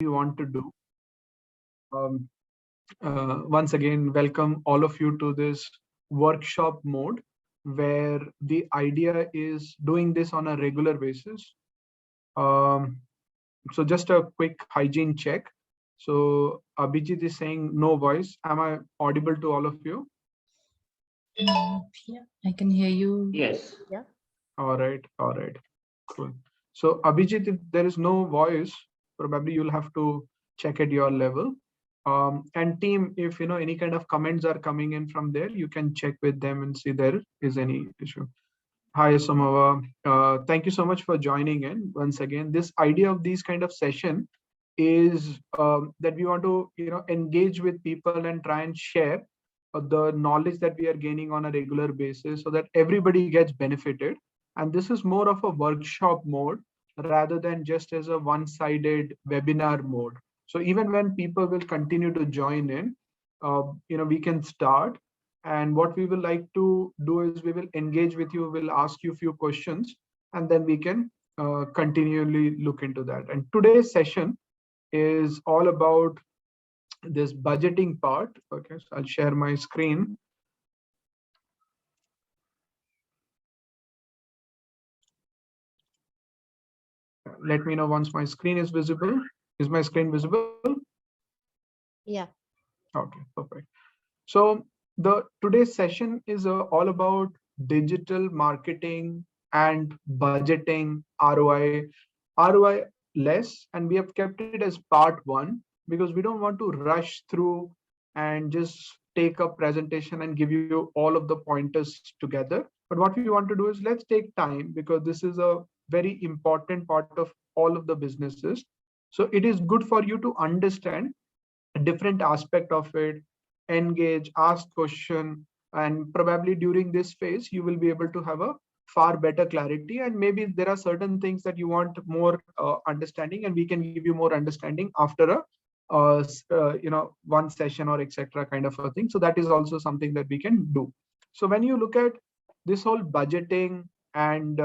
we want to do. Um, Once again, welcome all of you to this workshop mode where the idea is doing this on a regular basis. So just a quick hygiene check. So Abhijit is saying no voice. Am I audible to all of you? Yeah, I can hear you. Yes. Yeah. All right, cool. So Abhijit, if there is no voice, probably you'll have to check at your level. And team, if you know any kind of comments are coming in from there, you can check with them and see there is any issue. Hi, Samava. Thank you so much for joining in once again. This idea of these kind of session is that we want to engage with people and try and share the knowledge that we are gaining on a regular basis so that everybody gets benefited. And this is more of a workshop mode rather than just as a one-sided webinar mode. So even when people will continue to join in, we can start. And what we will like to do is we will engage with you, we'll ask you a few questions, and then we can continually look into that. And today's session is all about this budgeting part. Okay, so I'll share my screen. Let me know once my screen is visible. Is my screen visible? Yeah. Okay, perfect. So the today's session is all about digital marketing and budgeting, ROI less, and we have kept it as part one because we don't want to rush through and just take a presentation and give you all of the pointers together. But what we want to do is let's take time because this is a very important part of all of the businesses. So it is good for you to understand a different aspect of it, engage, ask question, and probably during this phase you will be able to have a far better clarity. And maybe there are certain things that you want more understanding, and we can give you more understanding after a one session or etc. kind of a thing. So that is also something that we can do. So when you look at this whole budgeting and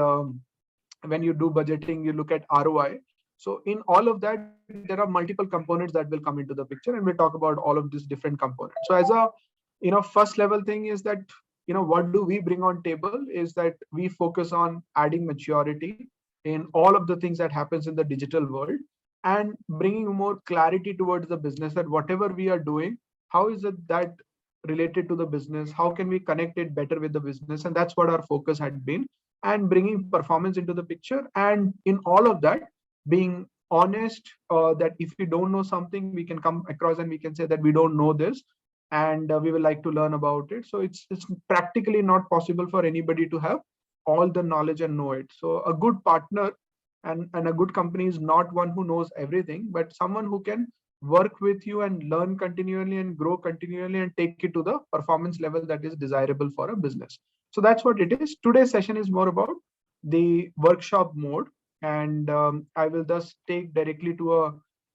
when you do budgeting, you look at ROI. So in all of that, there are multiple components that will come into the picture, and we'll talk about all of these different components. So as a first level thing is that what do we bring on table is that we focus on adding maturity in all of the things that happens in the digital world and bringing more clarity towards the business that whatever we are doing, how is it that related to the business, how can we connect it better with the business, and that's what our focus had been, and bringing performance into the picture. And in all of that, being honest that if we don't know something, we can come across and we can say that we don't know this, and we will like to learn about it. So it's practically not possible for anybody to have all the knowledge and know it. So a good partner and a good company is not one who knows everything, but someone who can work with you and learn continually and grow continually and take it to the performance level that is desirable for a business. So that's what it is. Today's session is more about the workshop mode, and I will thus take directly to a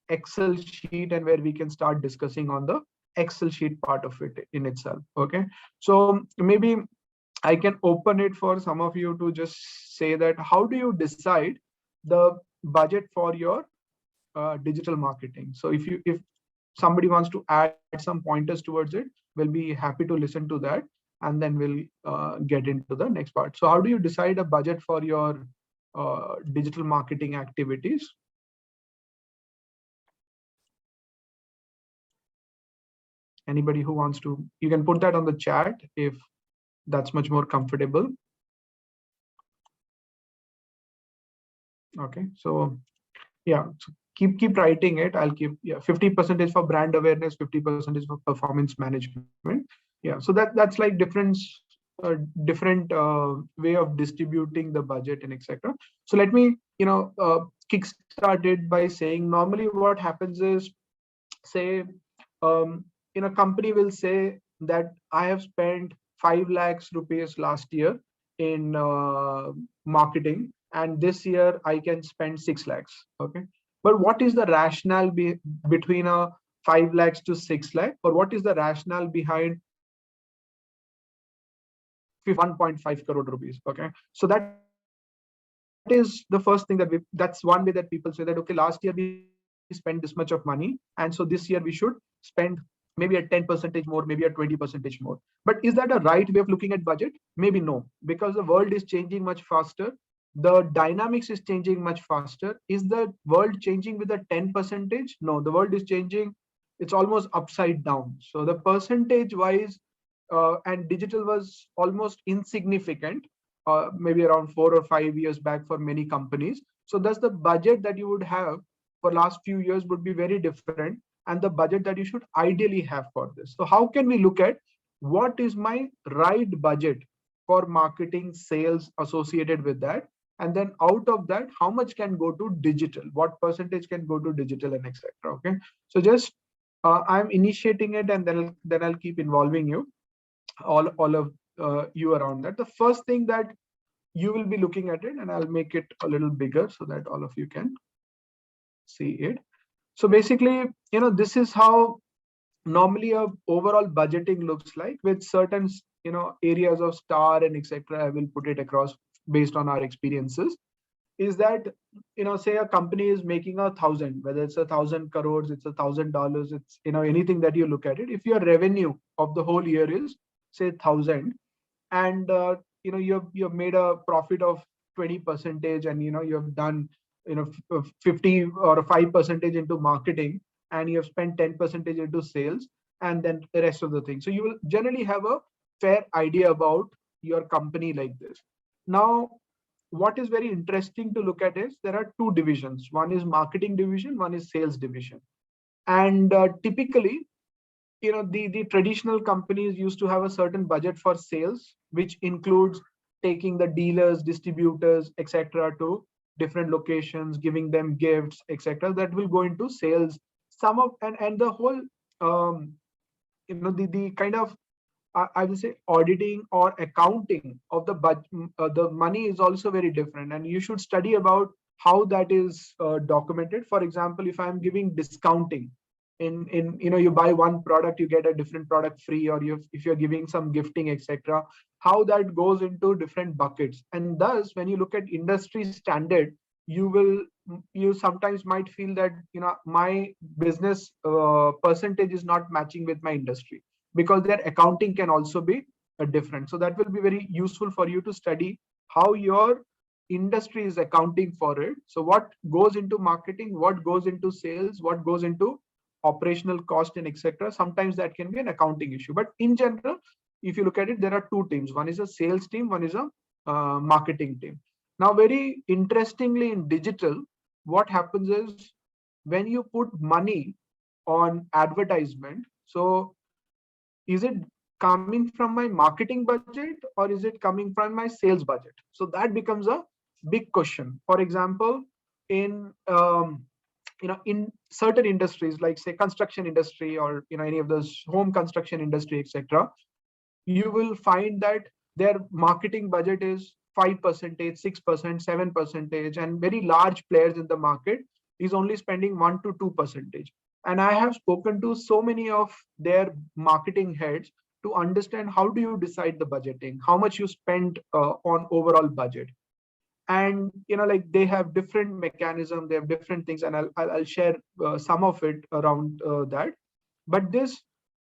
Excel sheet and where we can start discussing on the Excel sheet part of it in itself. Okay, so maybe I can open it for some of you to just say that how do you decide the budget for your digital marketing? So if somebody wants to add some pointers towards it, we'll be happy to listen to that, and then we'll get into the next part. So how do you decide a budget for your digital marketing activities? Anybody who wants to, you can put that on the chat if that's much more comfortable. Okay, so yeah, so keep writing it. I'll keep 50% is for brand awareness, 50% is for performance management. Yeah, so that's like different way of distributing the budget and etc. So let me kickstart it by saying normally what happens is, say a company will say that I have spent 5 lakhs rupees last year in marketing, and this year I can spend 6 lakhs. Okay, but what is the rationale between a 5 lakhs to 6 lakh, or what is the rationale behind 1.5 crore rupees? Okay, so that is the first thing that that's one way that people say that okay, last year we spent this much of money, and so this year we should spend maybe a 10% more, maybe a 20% more. But is that a right way of looking at budget? Maybe no, because the world is changing much faster. The dynamics is changing much faster. Is the world changing with a 10 percentage? No, the world is changing. It's almost upside down. So the percentage wise, and digital was almost insignificant, maybe around 4 or 5 years back for many companies. So thus the budget that you would have for last few years would be very different, and the budget that you should ideally have for this. So how can we look at what is my right budget for marketing, sales associated with that? And then out of that, how much can go to digital? What percentage can go to digital and etc. Okay. So just I'm initiating it, and then I'll keep involving you, all of you around that. The first thing that you will be looking at it, and I'll make it a little bigger so that all of you can see it. So basically, this is how normally a overall budgeting looks like, with certain areas of star and etc. I will put it across based on our experiences. Is that, say a company is making 1,000, whether it's 1,000 crores, it's $1,000, it's anything that you look at it. If your revenue of the whole year is say 1,000, and you've made a profit of 20 percentage, and you've done 50 or 5 percentage into marketing, and you have spent 10 percentage into sales, and then the rest of the thing. So you will generally have a fair idea about your company like this. Now, what is very interesting to look at is there are two divisions. One is marketing division, one is sales division. And typically, the traditional companies used to have a certain budget for sales, which includes taking the dealers, distributors, etc. to different locations, giving them gifts, etc. That will go into sales. Some of and the whole the kind of, I will say, auditing or accounting of the budget, the money is also very different, and you should study about how that is documented. For example, if I'm giving discounting in you buy one product, you get a different product free, or if you're giving some gifting, etc., how that goes into different buckets. And thus, when you look at industry standard, you sometimes might feel that my business percentage is not matching with my industry, because their accounting can also be different. So that will be very useful for you to study how your industry is accounting for it. So what goes into marketing, what goes into sales, what goes into operational cost, and etc. Sometimes that can be an accounting issue. But in general, if you look at it, there are two teams. One is a sales team, one is a marketing team. Now, very interestingly, in digital, what happens is when you put money on advertisement, so is it coming from my marketing budget, or is it coming from my sales budget? So that becomes a big question. For example, in in certain industries, like say construction industry, or any of those home construction industry, etc., you will find that their marketing budget is 5%, 6%, 7%, and very large players in the market is only spending 1 to 2%. And I have spoken to so many of their marketing heads to understand how do you decide the budgeting, how much you spend on overall budget. And like they have different mechanism, they have different things, and I'll share some of it around that. But this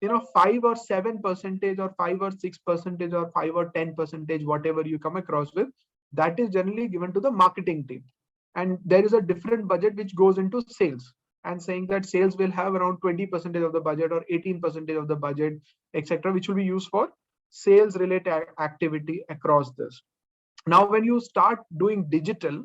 5 or 7%, or 5 or 6%, or 5 or 10%, whatever you come across with, that is generally given to the marketing team. And there is a different budget which goes into sales, and saying that sales will have around 20% of the budget, or 18% of the budget, etc., which will be used for sales related activity across this. Now, when you start doing digital,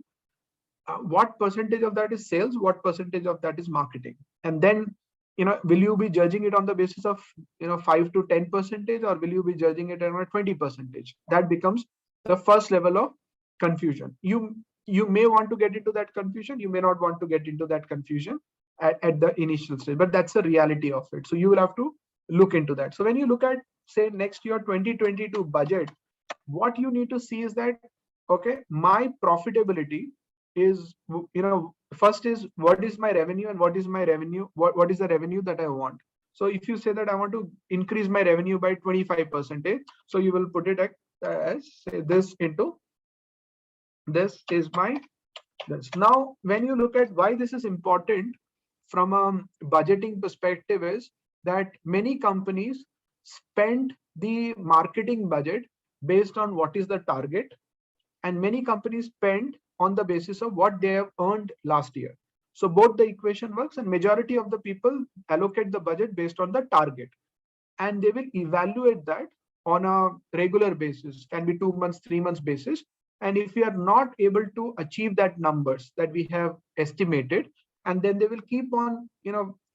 what percentage of that is sales, what percentage of that is marketing? And then will you be judging it on the basis of 5 to 10%, or will you be judging it on a 20%? That becomes the first level of confusion. You may want to get into that confusion, you may not want to get into that confusion at the initial stage, but that's the reality of it. So you will have to look into that. So when you look at, say, next year 2022 budget, what you need to see is that, okay, my profitability is, first is what is my revenue, and what is my revenue, what is the revenue that I want. So if you say that I want to increase my revenue by 25%, so you will put it as, say, this into this is my this. Now, when you look at why this is important, from a budgeting perspective is that many companies spend the marketing budget based on what is the target, and many companies spend on the basis of what they have earned last year. So both the equation works, and majority of the people allocate the budget based on the target, and they will evaluate that on a regular basis, can be 2 months, 3 months basis. And if we are not able to achieve that numbers that we have estimated, and then they will keep on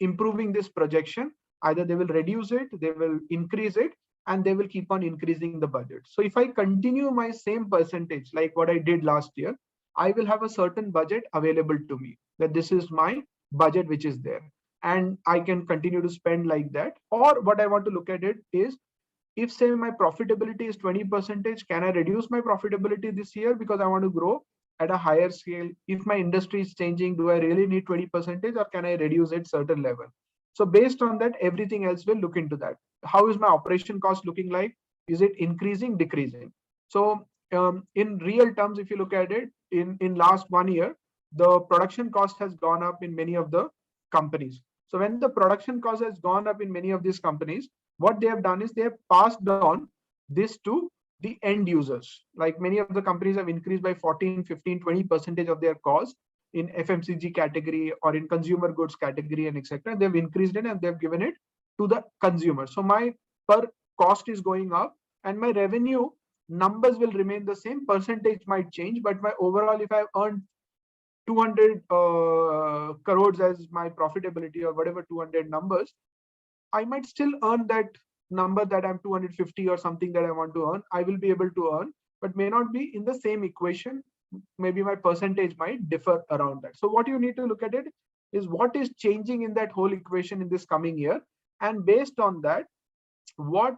improving this projection. Either they will reduce it, they will increase it, and they will keep on increasing the budget. So if I continue my same percentage like what I did last year, I will have a certain budget available to me, that this is my budget which is there, and I can continue to spend like that. Or what I want to look at it is, if say my profitability is 20%, can I reduce my profitability this year because I want to grow at a higher scale? If my industry is changing, do I really need 20%, or can I reduce it certain level? So based on that, everything else will look into that. How is my operation cost looking like? Is it increasing, decreasing? So in real terms, if you look at it, in last 1 year, the production cost has gone up in many of the companies. So when the production cost has gone up in many of these companies, what they have done is they have passed on this to the end users. Like many of the companies have increased by 14, 15, 20% of their cost in FMCG category or in consumer goods category and etc. They've increased it and they've given it to the consumer. So my per cost is going up, and my revenue numbers will remain the same. Percentage might change, but my overall, if I've earned 200 crores as my profitability, or whatever 200 numbers, I might still earn that number that I'm 250 or something that I want to earn. I will be able to earn, but may not be in the same equation. Maybe my percentage might differ around that. So what you need to look at it is what is changing in that whole equation in this coming year. And based on that, what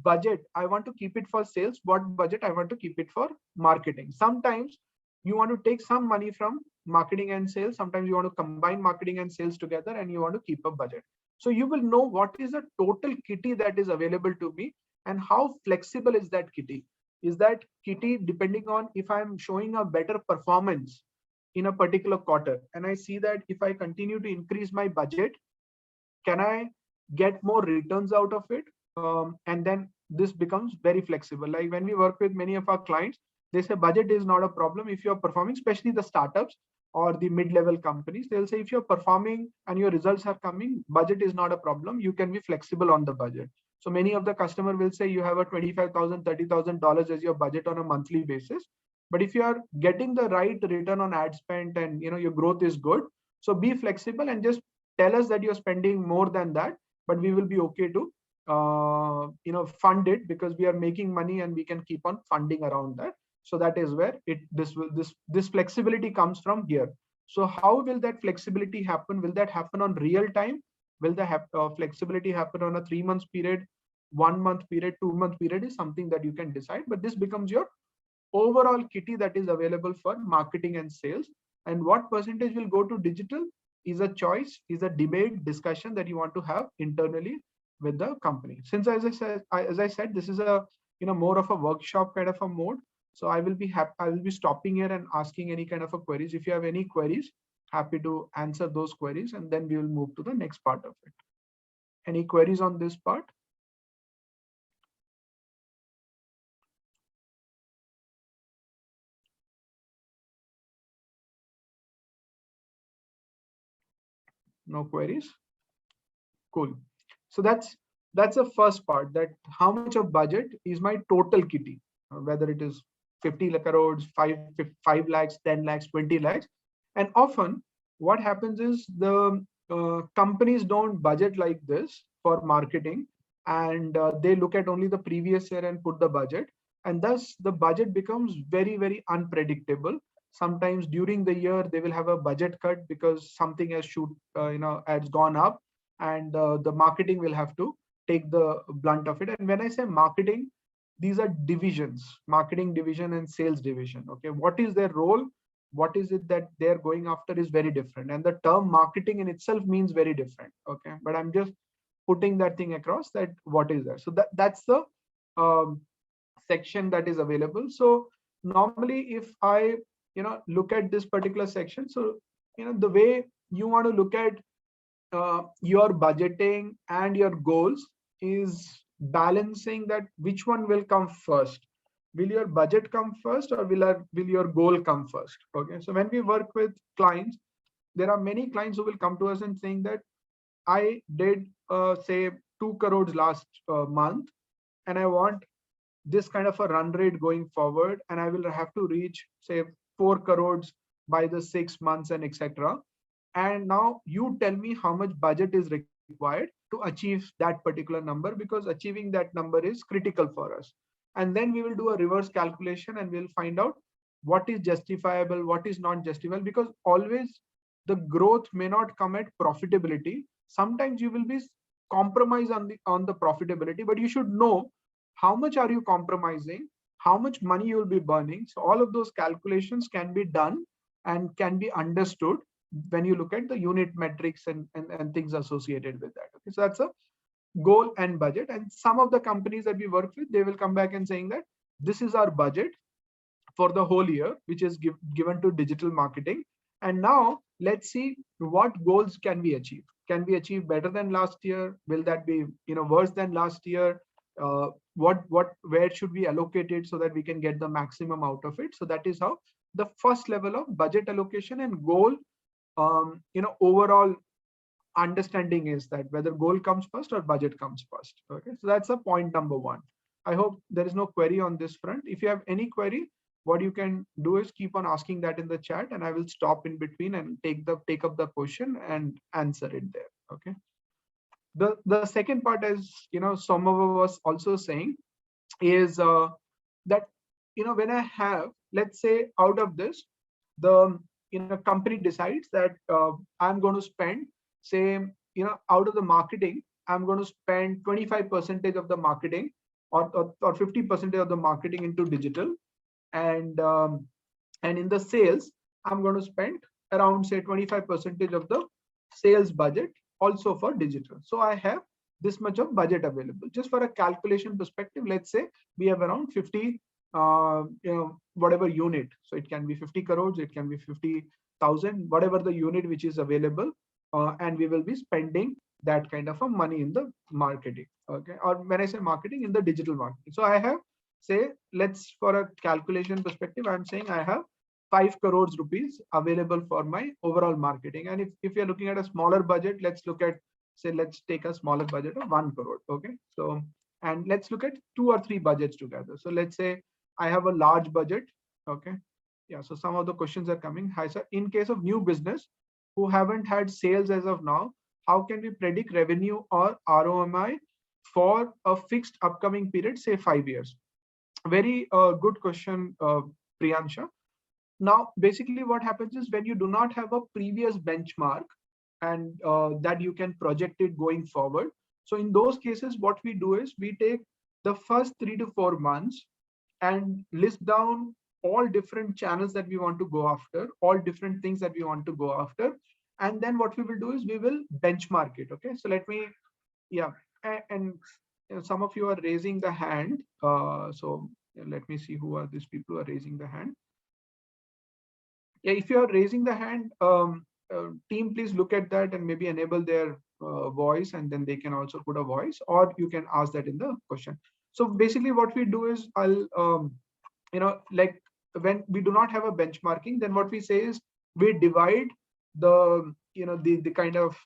budget I want to keep it for sales, what budget I want to keep it for marketing. Sometimes you want to take some money from marketing and sales. Sometimes you want to combine marketing and sales together, and you want to keep a budget. So you will know what is the total kitty that is available to me, and how flexible is that kitty. Is that kitty depending on if I'm showing a better performance in a particular quarter, and I see that if I continue to increase my budget, can I get more returns out of it? And then this becomes very flexible. Like when we work with many of our clients, they say budget is not a problem if you're performing, especially the startups or the mid-level companies. They'll say if you're performing and your results are coming, budget is not a problem. You can be flexible on the budget. So many of the customer will say you have a $25,000, $30,000 as your budget on a monthly basis. But if you are getting the right return on ad spend and your growth is good, so be flexible and just tell us that you're spending more than that, but we will be okay to fund it, because we are making money and we can keep on funding around that. So that is where this flexibility comes from here. So how will that flexibility happen? Will that happen on real time? Will the flexibility happen on a 3 month period, 1 month period, 2 month period? Is something that you can decide, but this becomes your overall kitty that is available for marketing and sales. And what percentage will go to digital is a choice, is a debate, discussion that you want to have internally with the company. Since as I said, this is a more of a workshop kind of a mode. So I will be stopping here and asking any kind of a queries. If you have any queries, happy to answer those queries, and then we will move to the next part of it. Any queries on this part? No queries? Cool. So that's the first part, that how much of budget is my total kitty, whether it is 50 crores, 5 lakhs, 10 lakhs, 20 lakhs. And often what happens is the companies don't budget like this for marketing, and they look at only the previous year and put the budget, and thus the budget becomes very, very unpredictable. Sometimes during the year they will have a budget cut because something has gone up, and the marketing will have to take the blunt of it. And when I say marketing, these are divisions: marketing division and sales division. Okay, what is their role, what is it that they're going after is very different, and the term marketing in itself means very different. Okay, but I'm just putting that thing across, that what is that. So that's the um, section that is available. So normally if I look at this particular section, so the way you want to look at your budgeting and your goals is balancing that which one will come first. Will your budget come first, or will your goal come first? Okay, so when we work with clients, there are many clients who will come to us and saying that I did say 2 crores last month, and I want this kind of a run rate going forward, and I will have to reach say 4 crores by the 6 months and etc. And now you tell me how much budget is required to achieve that particular number, because achieving that number is critical for us. And then we will do a reverse calculation and we'll find out what is justifiable, what is not justifiable, because always the growth may not come at profitability. Sometimes you will be compromise on the profitability, but you should know how much are you compromising, how much money you will be burning. So all of those calculations can be done and can be understood when you look at the unit metrics and things associated with that. Okay, so that's a goal and budget. And some of the companies that we work with, they will come back and saying that this is our budget for the whole year, which is given to digital marketing. And now let's see what goals can we achieve. Can we achieve better than last year? Will that be worse than last year? Where should we allocate it so that we can get the maximum out of it? So that is how the first level of budget allocation and goal overall understanding is, that whether goal comes first or budget comes first. Okay, so that's a point number one. I hope there is no query on this front. If you have any query, what you can do is keep on asking that in the chat, and I will stop in between and take up the question and answer it there. Okay, the second part, as Somava was also saying, is that when I have, let's say, out of this, the company decides that I'm going to spend, say, out of the marketing, I'm going to spend 25% of the marketing, or 50% of the marketing into digital, and in the sales, I'm going to spend around, say, 25% of the sales budget also for digital. So I have this much of budget available. Just for a calculation perspective, let's say we have around 50 whatever unit. So it can be 50 crores, it can be 50,000, whatever the unit which is available, and we will be spending that kind of a money in the marketing. Okay, or when I say marketing, in the digital marketing. So I have, say, let's, for a calculation perspective, I'm saying I have 5 crores rupees available for my overall marketing. And if you're looking at a smaller budget, let's look at, say, let's take a smaller budget of 1 crore. Okay, so, and let's look at 2 or 3 budgets together. So let's say I have a large budget. Okay, yeah, so some of the questions are coming. Hi sir, in case of new business who haven't had sales as of now, how can we predict revenue or ROMI for a fixed upcoming period, say 5 years? Very good question, Priyansha. Now, basically what happens is, when you do not have a previous benchmark and that you can project it going forward. So in those cases, what we do is we take the first 3 to 4 months and list down all different channels that we want to go after, all different things that we want to go after. And then what we will do is we will benchmark it. Okay, so let me, yeah, and some of you are raising the hand. So let me see who are these people who are raising the hand. Yeah, if you are raising the hand, team, please look at that and maybe enable their voice, and then they can also put a voice, or you can ask that in the question. So basically what we do is, I'll like, when we do not have a benchmarking, then what we say is we divide the the kind of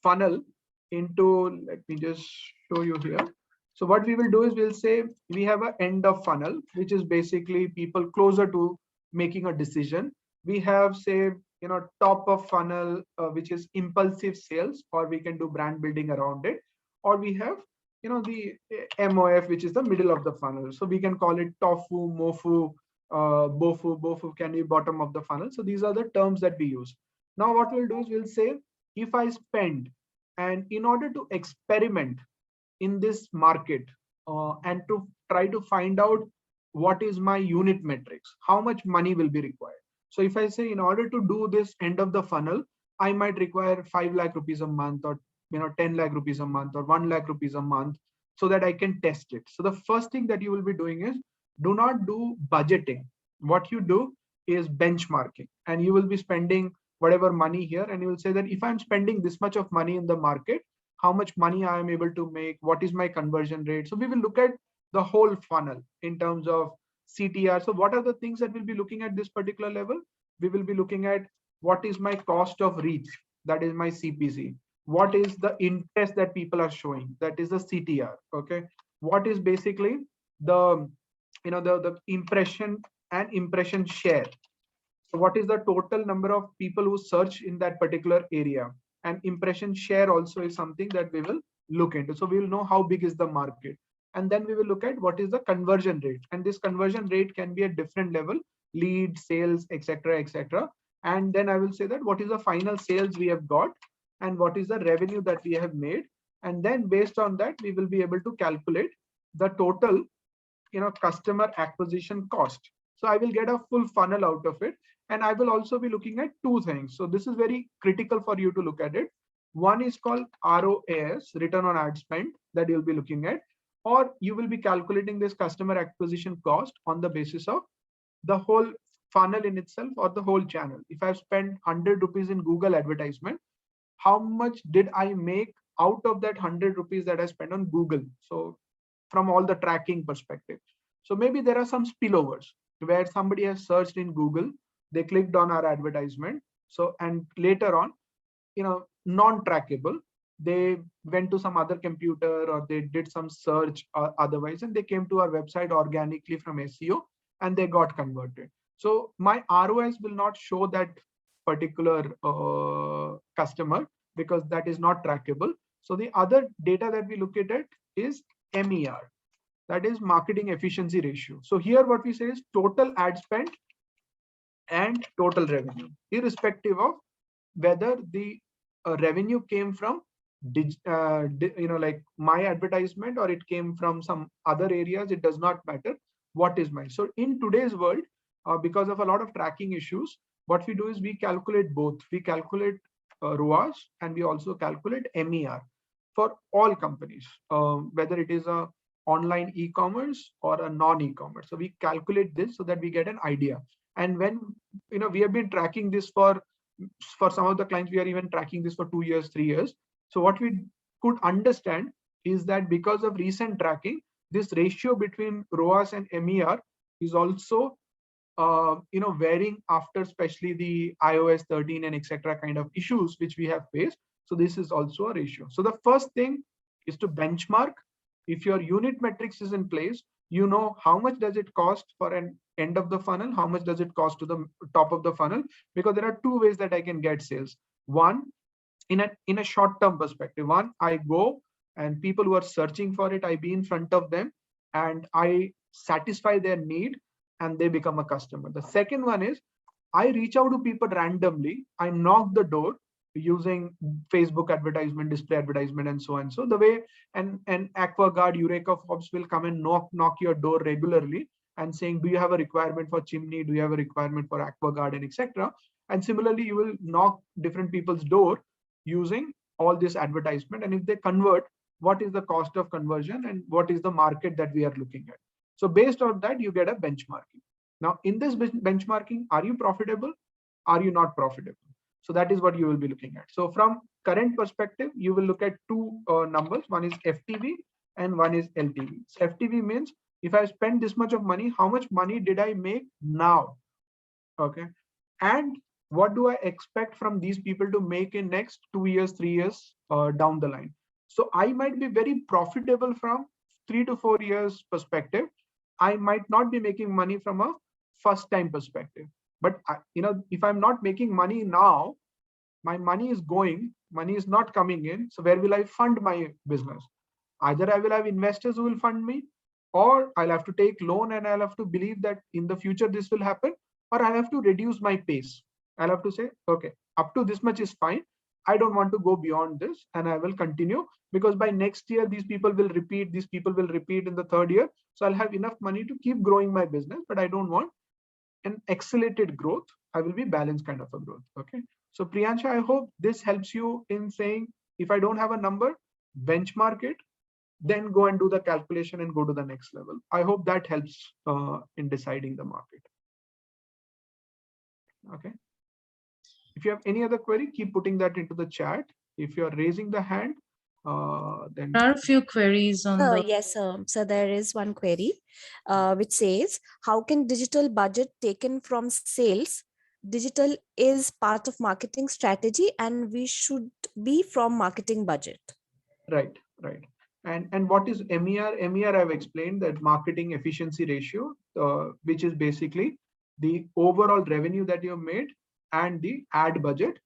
funnel into, let me just show you here. So what we will do is, we'll say we have an end of funnel, which is basically people closer to making a decision. We have, say, top of funnel, which is impulsive sales, or we can do brand building around it. Or we have the MOF, which is the middle of the funnel. So we can call it tofu, mofu, bofu can be bottom of the funnel. So these are the terms that we use. Now what we'll do is, we'll say, if I spend, and in order to experiment in this market, and to try to find out what is my unit metrics, how much money will be required. So if I say, in order to do this end of the funnel, I might require 5 lakh rupees a month, or 10 lakh rupees a month, or 1 lakh rupees a month, so that I can test it. So the first thing that you will be doing is, do not do budgeting. What you do is benchmarking, and you will be spending whatever money here, and you will say that if I'm spending this much of money in the market, how much money I am able to make, what is my conversion rate. So we will look at the whole funnel in terms of CTR. So what are the things that we'll be looking at this particular level? We will be looking at what is my cost of reach, that is my CPC. What is the interest that people are showing, that is the CTR. Okay, what is basically the the impression and impression share. So what is the total number of people who search in that particular area? And impression share also is something that we will look into. So we will know how big is the market. And then we will look at what is the conversion rate. And this conversion rate can be at different level, lead, sales, etc., etc. And then I will say that what is the final sales we have got and what is the revenue that we have made. And then based on that, we will be able to calculate the total customer acquisition cost. So I will get a full funnel out of it. And I will also be looking at two things. So this is very critical for you to look at it. One is called ROAS, return on ad spend, that you'll be looking at, or you will be calculating this customer acquisition cost on the basis of the whole funnel in itself or the whole channel. If I've spent 100 rupees in Google advertisement, how much did I make out of that 100 rupees that I spent on Google? So from all the tracking perspective. So maybe there are some spillovers where somebody has searched in Google, they clicked on our advertisement. So, and later on, non-trackable, they went to some other computer or they did some search or otherwise, and they came to our website organically from SEO and they got converted. So my ROIs will not show that particular customer because that is not trackable. So the other data that we look at it is MER, that is marketing efficiency ratio. So here what we say is total ad spend and total revenue, irrespective of whether the revenue came from like my advertisement or it came from some other areas. It does not matter what is mine. So in today's world, because of a lot of tracking issues, what we do is we calculate both. We calculate ROAS and we also calculate MER for all companies, whether it is a online e-commerce or a non-e-commerce. So we calculate this so that we get an idea. And when we have been tracking this for some of the clients, we are even tracking this for 2 years, 3 years. So what we could understand is that because of recent tracking, this ratio between ROAS and MER is also varying after especially the iOS 13 and etc. kind of issues which we have faced. So this is also a ratio. So the first thing is to benchmark. If your unit metrics is in place, you know how much does it cost for an end of the funnel, how much does it cost to the top of the funnel, because there are two ways that I can get sales. One, in a short-term perspective. One, I go and people who are searching for it, I be in front of them and I satisfy their need and they become a customer. The second one is I reach out to people randomly, I knock the door using Facebook advertisement, display advertisement, and so on. So the way an AquaGuard, Eureka Forbes will come and knock your door regularly and saying, do you have a requirement for chimney? Do you have a requirement for AquaGuard, and etc. And similarly, you will knock different people's door using all this advertisement. And if they convert, what is the cost of conversion and what is the market that we are looking at? So based on that, you get a benchmarking. Now, in this benchmarking, are you profitable? Are you not profitable? So that is what you will be looking at. So from current perspective, you will look at two numbers. One is FTV and one is LTV. So FTV means if I spend this much of money, how much money did I make now? Okay. And what do I expect from these people to make in next 2 years, 3 years down the line? So I might be very profitable from 3 to 4 years perspective. I might not be making money from a first time perspective. But if I'm not making money now, my money is going, money is not coming in. So where will I fund my business? Either I will have investors who will fund me, or I'll have to take loan and I'll have to believe that in the future this will happen, or I'll have to reduce my pace. I'll have to say, okay, up to this much is fine. I don't want to go beyond this and I will continue, because by next year, these people will repeat in the third year. So I'll have enough money to keep growing my business, but I don't want an accelerated growth. I will be balanced kind of a growth. Okay. So Priyansha, I hope this helps you in saying, if I don't have a number, benchmark it, then go and do the calculation and go to the next level. I hope that helps in deciding the market. Okay. If you have any other query, keep putting that into the chat. If you're raising the hand, then There are a few queries on the. Yes, so there is one query which says, how can digital budget taken from sales? Digital is part of marketing strategy and we should be from marketing budget. right, right. And what is MER? MER, I've explained that marketing efficiency ratio, which is basically the overall revenue that you've made and the ad budget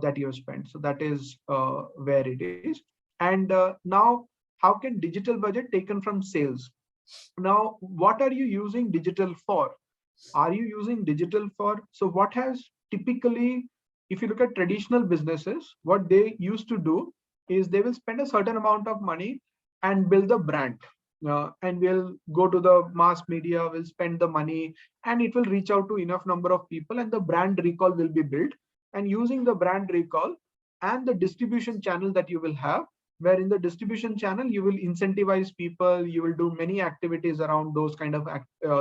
that you've spent. So that is where it is. And now, how can digital budget taken from sales? Now, what are you using digital for? Are you using digital for? So what has typically, if you look at traditional businesses, what they used to do is they will spend a certain amount of money and build a brand. And we'll go to the mass media, we'll spend the money, and it will reach out to enough number of people, and the brand recall will be built. And using the brand recall and the distribution channel that you will have, where in the distribution channel you will incentivize people, you will do many activities around those kind of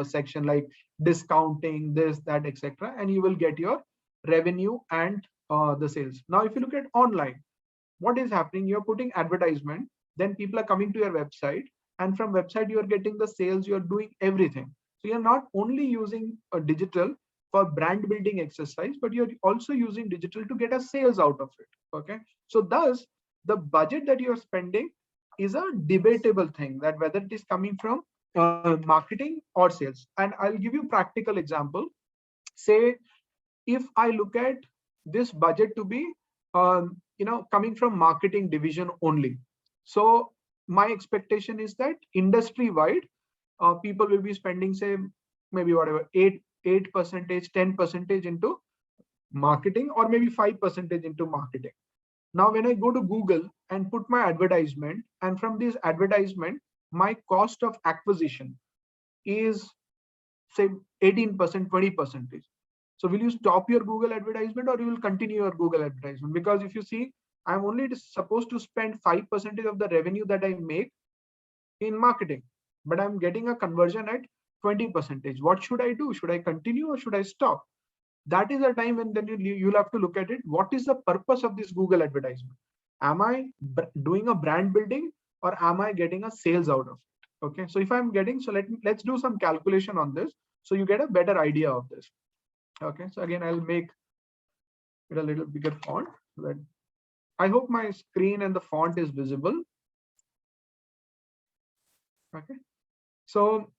section, like discounting this, that, etc., and you will get your revenue and the sales. Now if you look at online, what is happening? You're putting advertisement, then people are coming to your website, and from website you are getting the sales, you're doing everything. So you're not only using a digital for brand building exercise, but you're also using digital to get a sales out of it. Okay, so thus the budget that you're spending is a debatable thing, that whether it is coming from marketing or sales. And I'll give you practical example. Say if I look at this budget to be coming from marketing division only, so my expectation is that industry wide people will be spending, say, maybe whatever, 8% 10% into marketing, or maybe 5% into marketing. Now when I go to Google and put my advertisement, and from this advertisement my cost of acquisition is, say, 18% 20%. So will you stop your Google advertisement, or you will continue your Google advertisement? Because if you see, I'm only supposed to spend 5% of the revenue that I make in marketing, but I'm getting a conversion at 20%. What should I do? Should I continue or should I stop? That is a time when then you'll have to look at it. What is the purpose of this Google advertisement? Am I doing a brand building, or am I getting a sales out of it? Okay, so if I'm getting, so let's do some calculation on this, so you get a better idea of this. Okay, so again, I'll make it a little bigger font, so that I hope my screen and the font is visible. Okay, so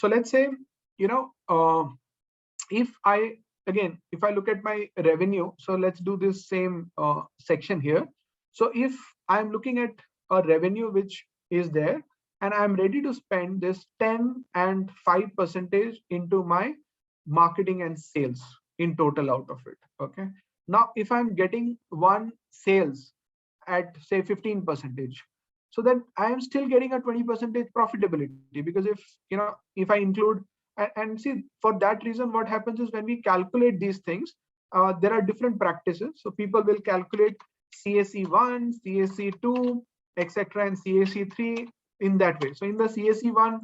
let's say, if I look at my revenue, so let's do this same section here. So if I'm looking at a revenue which is there, and I'm ready to spend this 10 and 5% into my marketing and sales in total out of it. Okay, now if I'm getting one sales at, say, 15%, so then I am still getting a 20% profitability, because if I include, and see, for that reason, what happens is when we calculate these things, there are different practices. So people will calculate CAC1, CAC2, etc., and CAC3 in that way. So in the CAC1,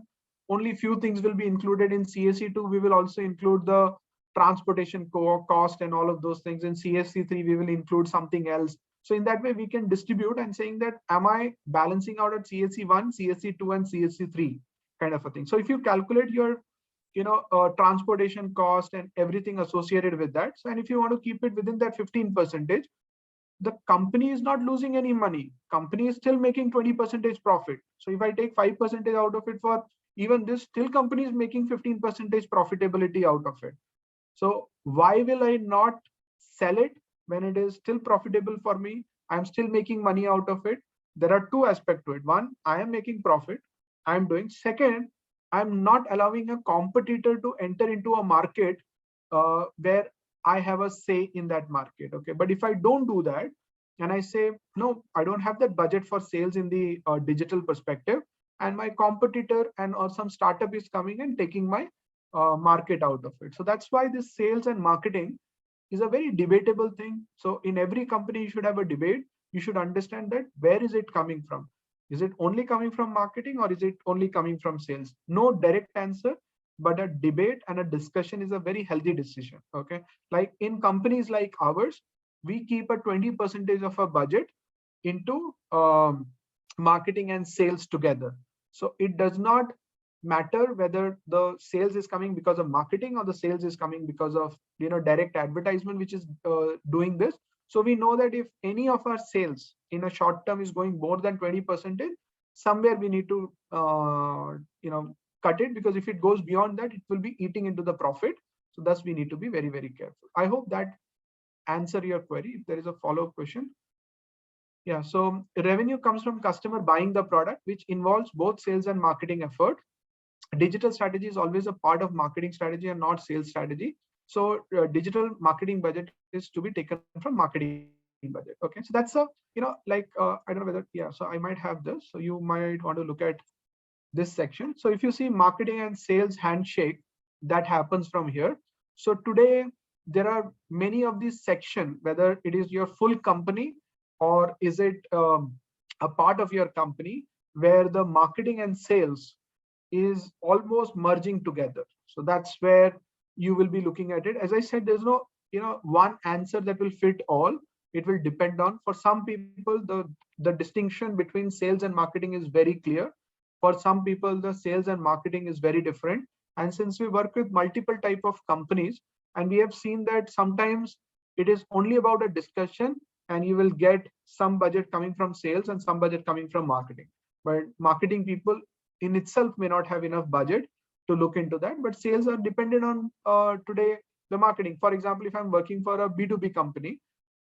only few things will be included. In CAC2, we will also include the transportation cost and all of those things. In CAC3, we will include something else. So in that way, we can distribute and saying that, am I balancing out at CAC1, CAC2, and CAC3 kind of a thing. So if you calculate your transportation cost and everything associated with that, so, and if you want to keep it within that 15%, the company is not losing any money. Company is still making 20% profit. So if I take 5% out of it for even this, still company is making 15% profitability out of it. So why will I not sell it when it is still profitable for me? I'm still making money out of it. There are two aspects to it. One, I am making profit. I'm doing. Second, I'm not allowing a competitor to enter into a market where I have a say in that market. Okay, but if I don't do that, and I say, no, I don't have that budget for sales in the digital perspective, and my competitor and or some startup is coming and taking my market out of it. So that's why this sales and marketing is a very debatable thing. So in every company, you should have a debate. You should understand that where is it coming from? Is it only coming from marketing, or is it only coming from sales? No direct answer. but a debate and a discussion is a very healthy decision. Okay, like in companies like ours, we keep a 20% of our budget into marketing and sales together. So it does not matter whether the sales is coming because of marketing or the sales is coming because of direct advertisement, which is doing this. So we know that if any of our sales in a short term is going more than 20%, somewhere we need to cut it, because if it goes beyond that, it will be eating into the profit. So thus we need to be very, very careful. I hope that answer your query. If there is a follow-up question. Yeah, so revenue comes from customer buying the product, which involves both sales and marketing effort. Digital strategy is always a part of marketing strategy and not sales strategy. So digital marketing budget is to be taken from marketing budget. Okay, so that's a, I don't know whether, yeah, so I might have this. So you might want to look at this section. So if you see marketing and sales handshake, that happens from here. So today there are many of these sections, whether it is your full company or is it a part of your company, where the marketing and sales is almost merging together. So that's where you will be looking at it. As I said, there's no one answer that will fit all. It will depend on, for some people, the distinction between sales and marketing is very clear. For some people, the sales and marketing is very different. And since we work with multiple type of companies, and we have seen that sometimes it is only about a discussion, and you will get some budget coming from sales and some budget coming from marketing. But marketing people in itself may not have enough budget to look into that. But sales are dependent on today the marketing. For example, if I'm working for a B2B company,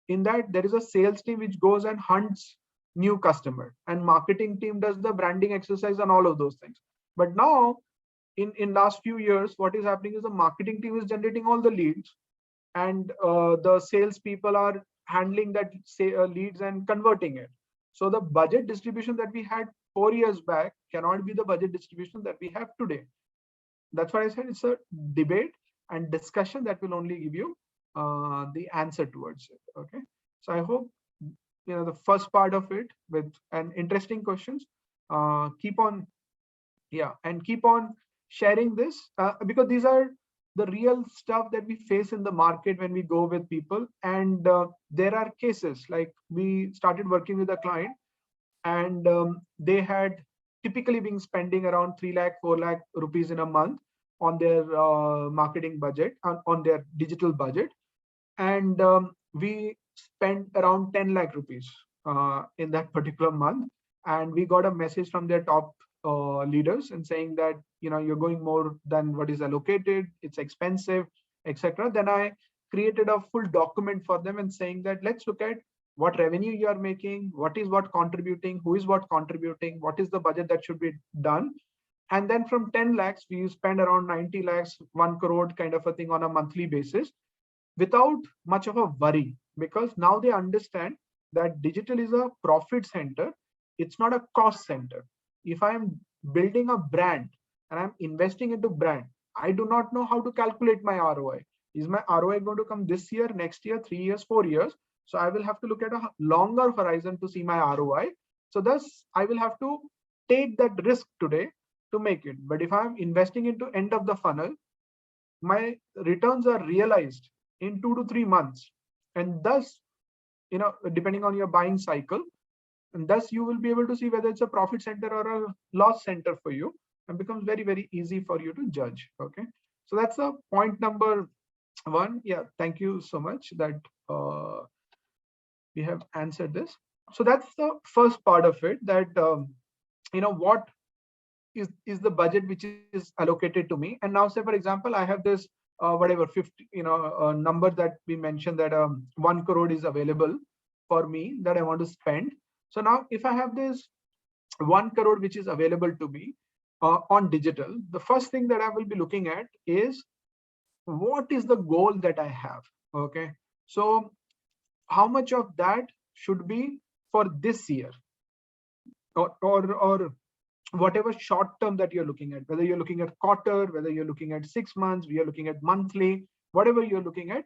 in that there is a sales team which goes and hunts new customer, and marketing team does the branding exercise and all of those things. But now in last few years, what is happening is the marketing team is generating all the leads, and the sales people are handling that leads and converting it. So the budget distribution that we had 4 years back cannot be the budget distribution that we have today. That's why I said it's a debate and discussion that will only give you the answer towards it. Okay, so I hope the first part of it with an interesting questions. Keep on, yeah, and keep on sharing this, because these are the real stuff that we face in the market when we go with people. And there are cases like we started working with a client, and they had typically been spending around 3 lakh 4 lakh rupees in a month on their marketing budget, on their digital budget. And we spent around 10 lakh rupees in that particular month. And we got a message from their top leaders and saying that you're going more than what is allocated, it's expensive, etc. Then I created a full document for them and saying that let's look at what revenue you are making, what is what contributing, who is what contributing, what is the budget that should be done. And then from 10 lakhs we spend around 90 lakhs, 1 crore kind of a thing on a monthly basis, without much of a worry, because now they understand that digital is a profit center, it's not a cost center. If I'm building a brand and I'm investing into brand, I do not know how to calculate my ROI. Is my ROI going to come this year, next year, 3 years, 4 years? So I will have to look at a longer horizon to see my ROI. So thus I will have to take that risk today to make it. But if I'm investing into end of the funnel, my returns are realized in 2 to 3 months. And thus, depending on your buying cycle, and thus you will be able to see whether it's a profit center or a loss center for you, and becomes very, very easy for you to judge. Okay, so that's a point number 1. Yeah, thank you so much that we have answered this. So that's the first part of it, that what is the budget which is allocated to me. And now say for example I have this whatever 50 number that we mentioned, that 1 crore is available for me that I want to spend. So now if I have this 1 crore which is available to me on digital, the first thing that I will be looking at is what is the goal that I have. Okay, so how much of that should be for this year, or whatever short term that you're looking at, whether you're looking at quarter, whether you're looking at 6 months, we are looking at monthly, whatever you're looking at,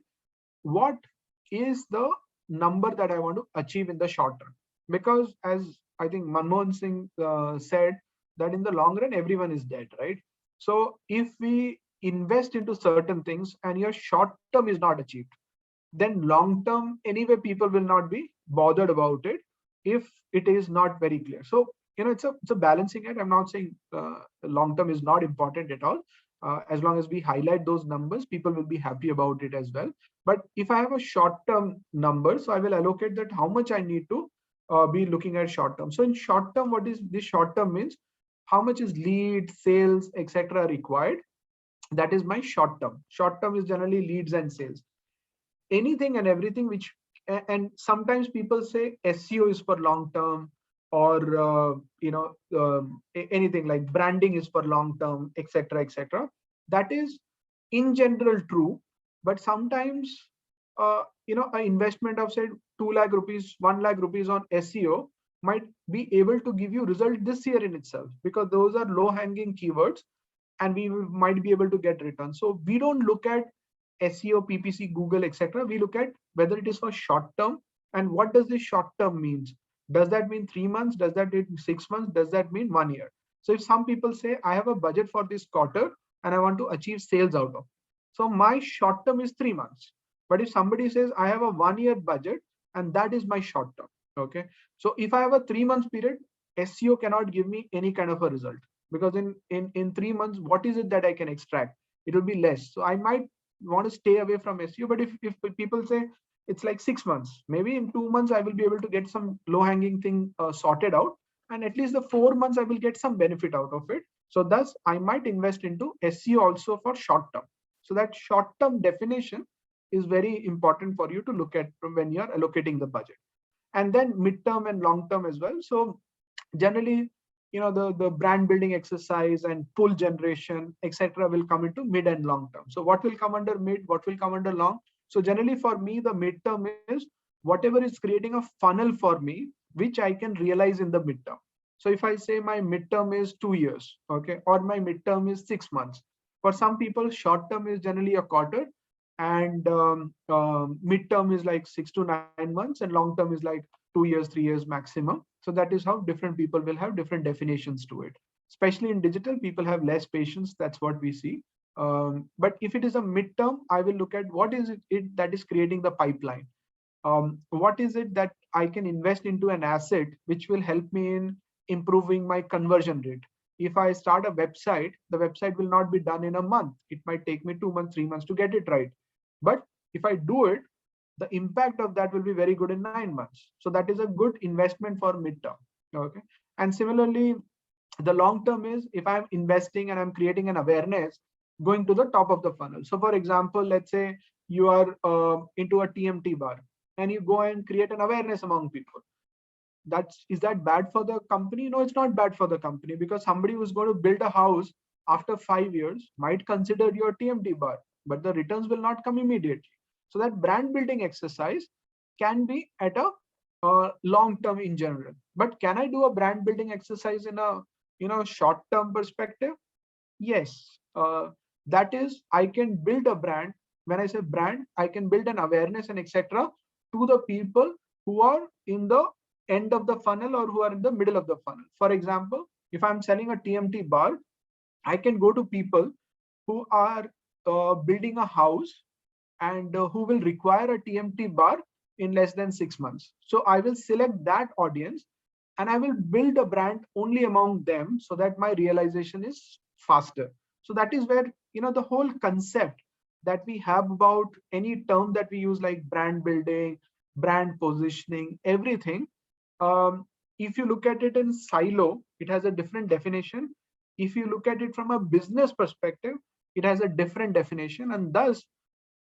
what is the number that I want to achieve in the short term. Because as I think Manmohan Singh said, that in the long run everyone is dead, right? So if we invest into certain things and your short term is not achieved, then long term anyway people will not be bothered about it if it is not very clear. So it's a balancing act. I'm not saying long term is not important at all. As long as we highlight those numbers, people will be happy about it as well. But if I have a short term number, so I will allocate that how much I need to be looking at short term. So in short term, what is this short term means? How much is lead, sales, etc. required? That is my short term. Short term is generally leads and sales. Anything and everything which, and sometimes people say SEO is for long term, or anything like branding is for long term, etc., etc. That is in general true, but sometimes an investment of say 2 lakh rupees, 1 lakh rupees on SEO might be able to give you result this year in itself, because those are low hanging keywords and we might be able to get return. So we don't look at SEO, PPC, Google, etc. We look at whether it is for short term, and what does this short term means. Does that mean 3 months? Does that mean 6 months? Does that mean 1 year? So if some people say I have a budget for this quarter and I want to achieve sales out of, so my short term is 3 months. But if somebody says I have a 1 year budget and that is my short term, okay. So if I have a 3 months period, SEO cannot give me any kind of a result, because in 3 months, what is it that I can extract? It will be less. So I might want to stay away from SEO. But if people say it's like 6 months, maybe in 2 months I will be able to get some low hanging thing sorted out, and at least the 4 months I will get some benefit out of it. So thus I might invest into SEO also for short term. So that short term definition is very important for you to look at from when you're allocating the budget. And then midterm and long term as well. So generally, the brand building exercise and pull generation, etc., will come into mid and long term. So what will come under mid, what will come under long? So generally for me, the midterm is whatever is creating a funnel for me, which I can realize in the midterm. So if I say my midterm is 2 years, okay, or my midterm is 6 months, for some people short term is generally a quarter, and midterm is like 6 to 9 months, and long term is like 2 years, 3 years maximum. So that is how different people will have different definitions to it. Especially in digital, people have less patience. That's what we see. But if it is a midterm, I will look at what is it that is creating the pipeline. What is it that I can invest into an asset which will help me in improving my conversion rate. If I start a website, the website will not be done in a month. It might take me 2 months, 3 months to get it right. But if I do it, the impact of that will be very good in 9 months. So that is a good investment for midterm. Okay. And similarly, the long term is if I'm investing and I'm creating an awareness going to the top of the funnel. So for example, let's say you are into a TMT bar and you go and create an awareness among people. Is that bad for the company? No, it's not bad for the company, because somebody who's going to build a house after 5 years might consider your TMT bar, but the returns will not come immediately. So that brand building exercise can be at a long term in general. But can I do a brand building exercise in a short term perspective? Yes. That is, I can build a brand. When I say brand, I can build an awareness and etc. to the people who are in the end of the funnel or who are in the middle of the funnel. For example, if I'm selling a TMT bar, I can go to people who are building a house and who will require a TMT bar in less than 6 months. So I will select that audience and I will build a brand only among them so that my realization is faster. So that is where, the whole concept that we have about any term that we use like brand building, brand positioning, everything. If you look at it in silo, it has a different definition. If you look at it from a business perspective, it has a different definition, and thus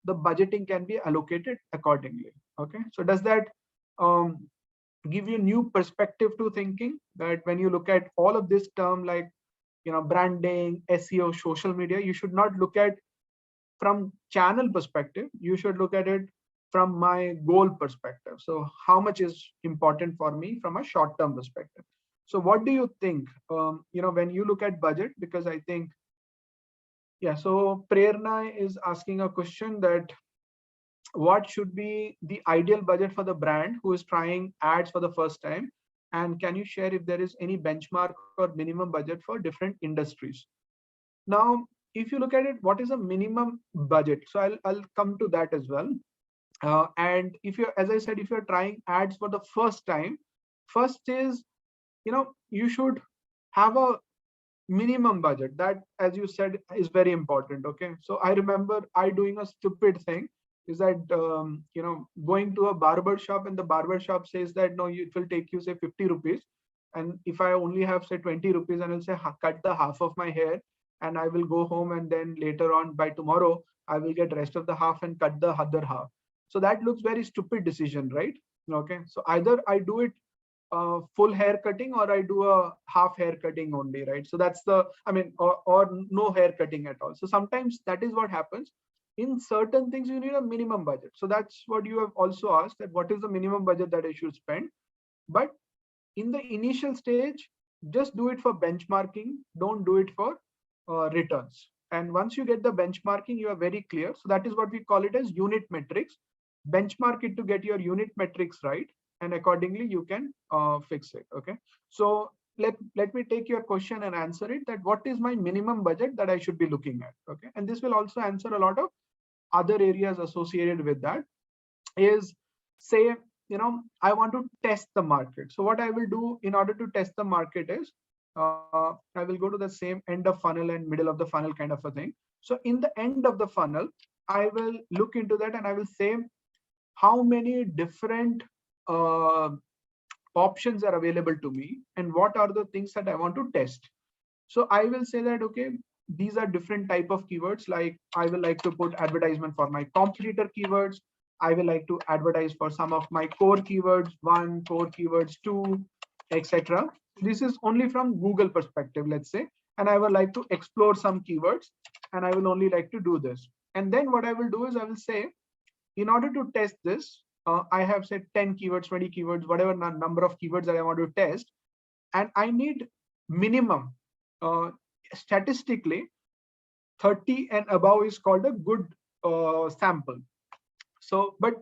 the budgeting can be allocated accordingly. Okay, so does that give you new perspective to thinking, that when you look at all of this term like branding, SEO, social media, you should not look at from channel perspective, you should look at it from my goal perspective. So how much is important for me from a short term perspective? So what do you think, when you look at budget? Because I think, yeah, so Prerna is asking a question that what should be the ideal budget for the brand who is trying ads for the first time? And can you share if there is any benchmark or minimum budget for different industries? Now, if you look at it, what is a minimum budget? So I'll come to that as well. And if you're, as I said, if you're trying ads for the first time, first is, you should have a minimum budget. That, as you said, is very important. Okay, so I remember I doing a stupid thing, is that going to a barber shop, and the barber shop says that no, it will take you say 50 rupees, and if I only have say 20 rupees, and I'll say cut the half of my hair, and I will go home, and then later on by tomorrow I will get rest of the half and cut the other half. So that looks very stupid decision, right? Okay, so either I do it full hair cutting, or I do a half hair cutting only, right? So that's the, or no hair cutting at all. So sometimes that is what happens. In certain things, you need a minimum budget. So that's what you have also asked, that what is the minimum budget that I should spend. But in the initial stage, just do it for benchmarking. Don't do it for returns. And once you get the benchmarking, you are very clear. So that is what we call it as unit metrics. Benchmark it to get your unit metrics right, and accordingly you can fix it. Okay, so let me take your question and answer it, that what is my minimum budget that I should be looking at. Okay, and this will also answer a lot of other areas associated with that. Is, say, I want to test the market. So what I will do in order to test the market is, I will go to the same end of funnel and middle of the funnel kind of a thing. So in the end of the funnel, I will look into that, and I will say how many different options are available to me, and what are the things that I want to test. So I will say that, okay, these are different type of keywords. Like I will like to put advertisement for my competitor keywords. I will like to advertise for some of my core keywords, 1, core keywords 2, etc. This is only from Google perspective, let's say, and I would like to explore some keywords, and I will only like to do this. And then what I will do is I will say, in order to test this, I have said 10 keywords, 20 keywords, whatever number of keywords that I want to test. And I need minimum, statistically, 30 and above is called a good sample. So, but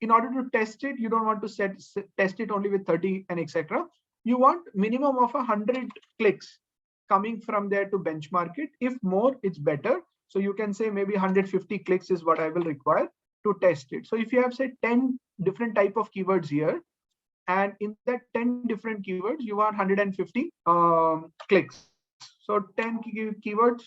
in order to test it, you don't want to test it only with 30 and etc. You want minimum of 100 clicks coming from there to benchmark it. If more, it's better. So you can say maybe 150 clicks is what I will require to test it. So if you have said 10 different type of keywords here, and in that 10 different keywords, you want 150 clicks. So 10 keywords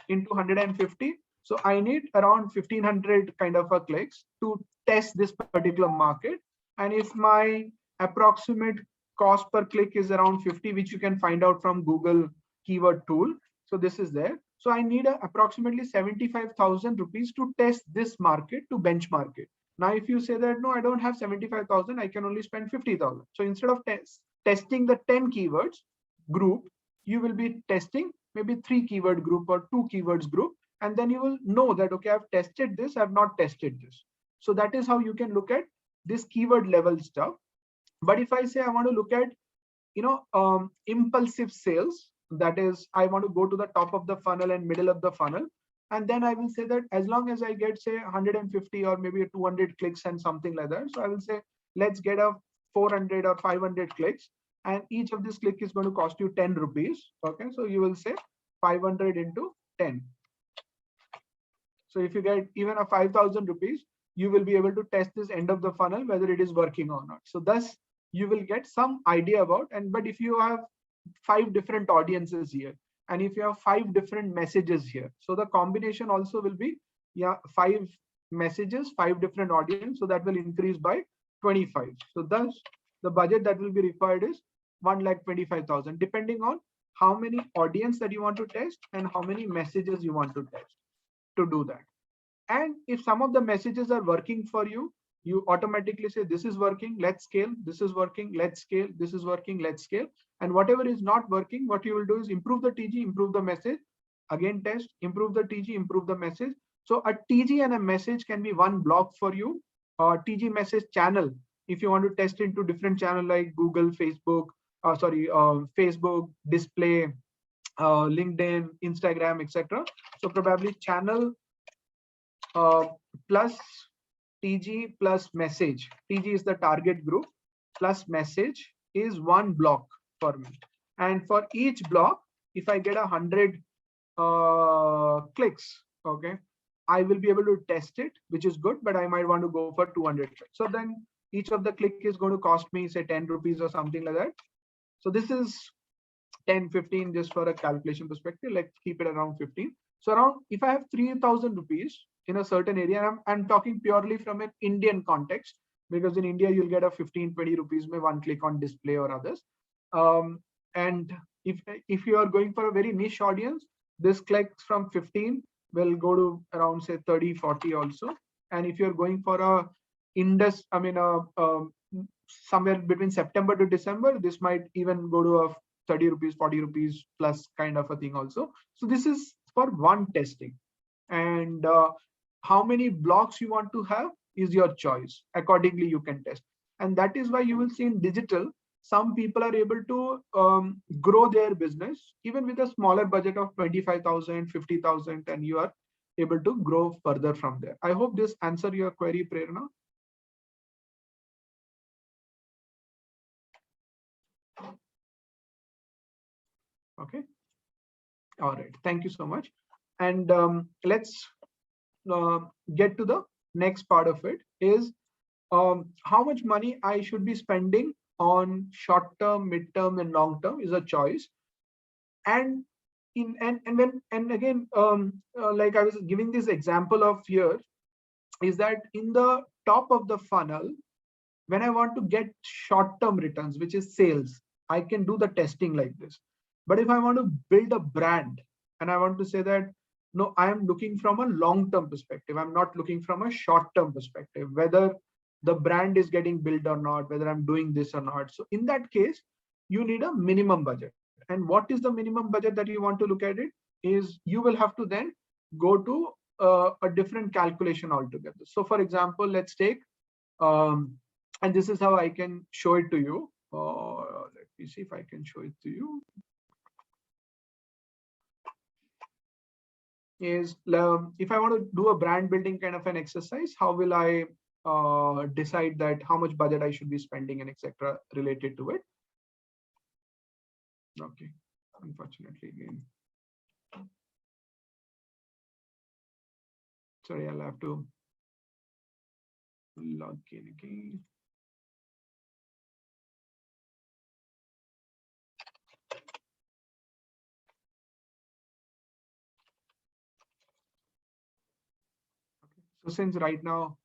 into 150. So I need around 1500 kind of a clicks to test this particular market. And if my approximate cost per click is around 50, which you can find out from Google keyword tool. So this is there. So I need approximately 75,000 rupees to test this market, to benchmark it. Now, if you say that, no, I don't have 75,000, I can only spend 50,000. So instead of testing the 10 keywords group, you will be testing maybe 3 keyword group or 2 keywords group. And then you will know that, okay, I've tested this, I've not tested this. So that is how you can look at this keyword level stuff. But if I say I want to look at, impulsive sales, that is, I want to go to the top of the funnel and middle of the funnel. And then I will say that as long as I get, say, 150 or maybe 200 clicks and something like that. So I will say, let's get a 400 or 500 clicks. And each of this click is going to cost you 10 rupees. Okay, so you will say 500 into 10. So if you get even a 5,000 rupees, you will be able to test this end of the funnel, whether it is working or not. So thus you will get some idea about, but if you have 5 different audiences here, and if you have 5 different messages here, so the combination also will be 5 messages, 5 different audience. So that will increase by 25. So thus the budget that will be required is 1,25,000, depending on how many audience that you want to test and how many messages you want to test to do that. And if some of the messages are working for you, you automatically say, this is working, let's scale, this is working, let's scale, this is working, let's scale. And whatever is not working, what you will do is improve the TG, improve the message, again test, improve the TG, improve the message. So a TG and a message can be one block for you. TG message channel, if you want to test into different channel like Google, Facebook, Facebook, display, LinkedIn, Instagram, etc. So probably channel plus TG plus message. TG is the target group, plus message is one block for me. And for each block, if I get 100 clicks, okay, I will be able to test it, which is good, but I might want to go for 200 clicks. So then each of the click is going to cost me say 10 rupees or something like that. So this is 10, 15, just for a calculation perspective, let's keep it around 15. So around, if I have 3,000 rupees in a certain area, I'm talking purely from an Indian context, because in India, you'll get a 15, 20 rupees may one click on display or others. And if you are going for a very niche audience, this clicks from 15 will go to around say 30, 40 also. And if you're going for a somewhere between September to December, this might even go to a 30 rupees, 40 rupees plus kind of a thing also. So this is for one testing. And how many blocks you want to have is your choice. Accordingly, you can test. And that is why you will see in digital, some people are able to grow their business even with a smaller budget of 25,000, 50,000, and you are able to grow further from there. I hope this answer your query, Prerna. Okay. All right. Thank you so much. And let's get to the next part of it is how much money I should be spending on short term, mid term, and long term is a choice. And again, like I was giving this example of here, is that in the top of the funnel, when I want to get short term returns, which is sales, I can do the testing like this. But if I want to build a brand and I want to say that, no, I am looking from a long term perspective, I'm not looking from a short term perspective, whether the brand is getting built or not, whether I'm doing this or not. So in that case, you need a minimum budget. And what is the minimum budget that you want to look at it is you will have to then go to a different calculation altogether. So for example, let's take, and this is how I can show it to you. Let me see if I can show it to you. Is if I want to do a brand building kind of an exercise, how will I decide that how much budget I should be spending and etc. related to it? Okay, unfortunately again. Sorry, I'll have to log in again. So since right now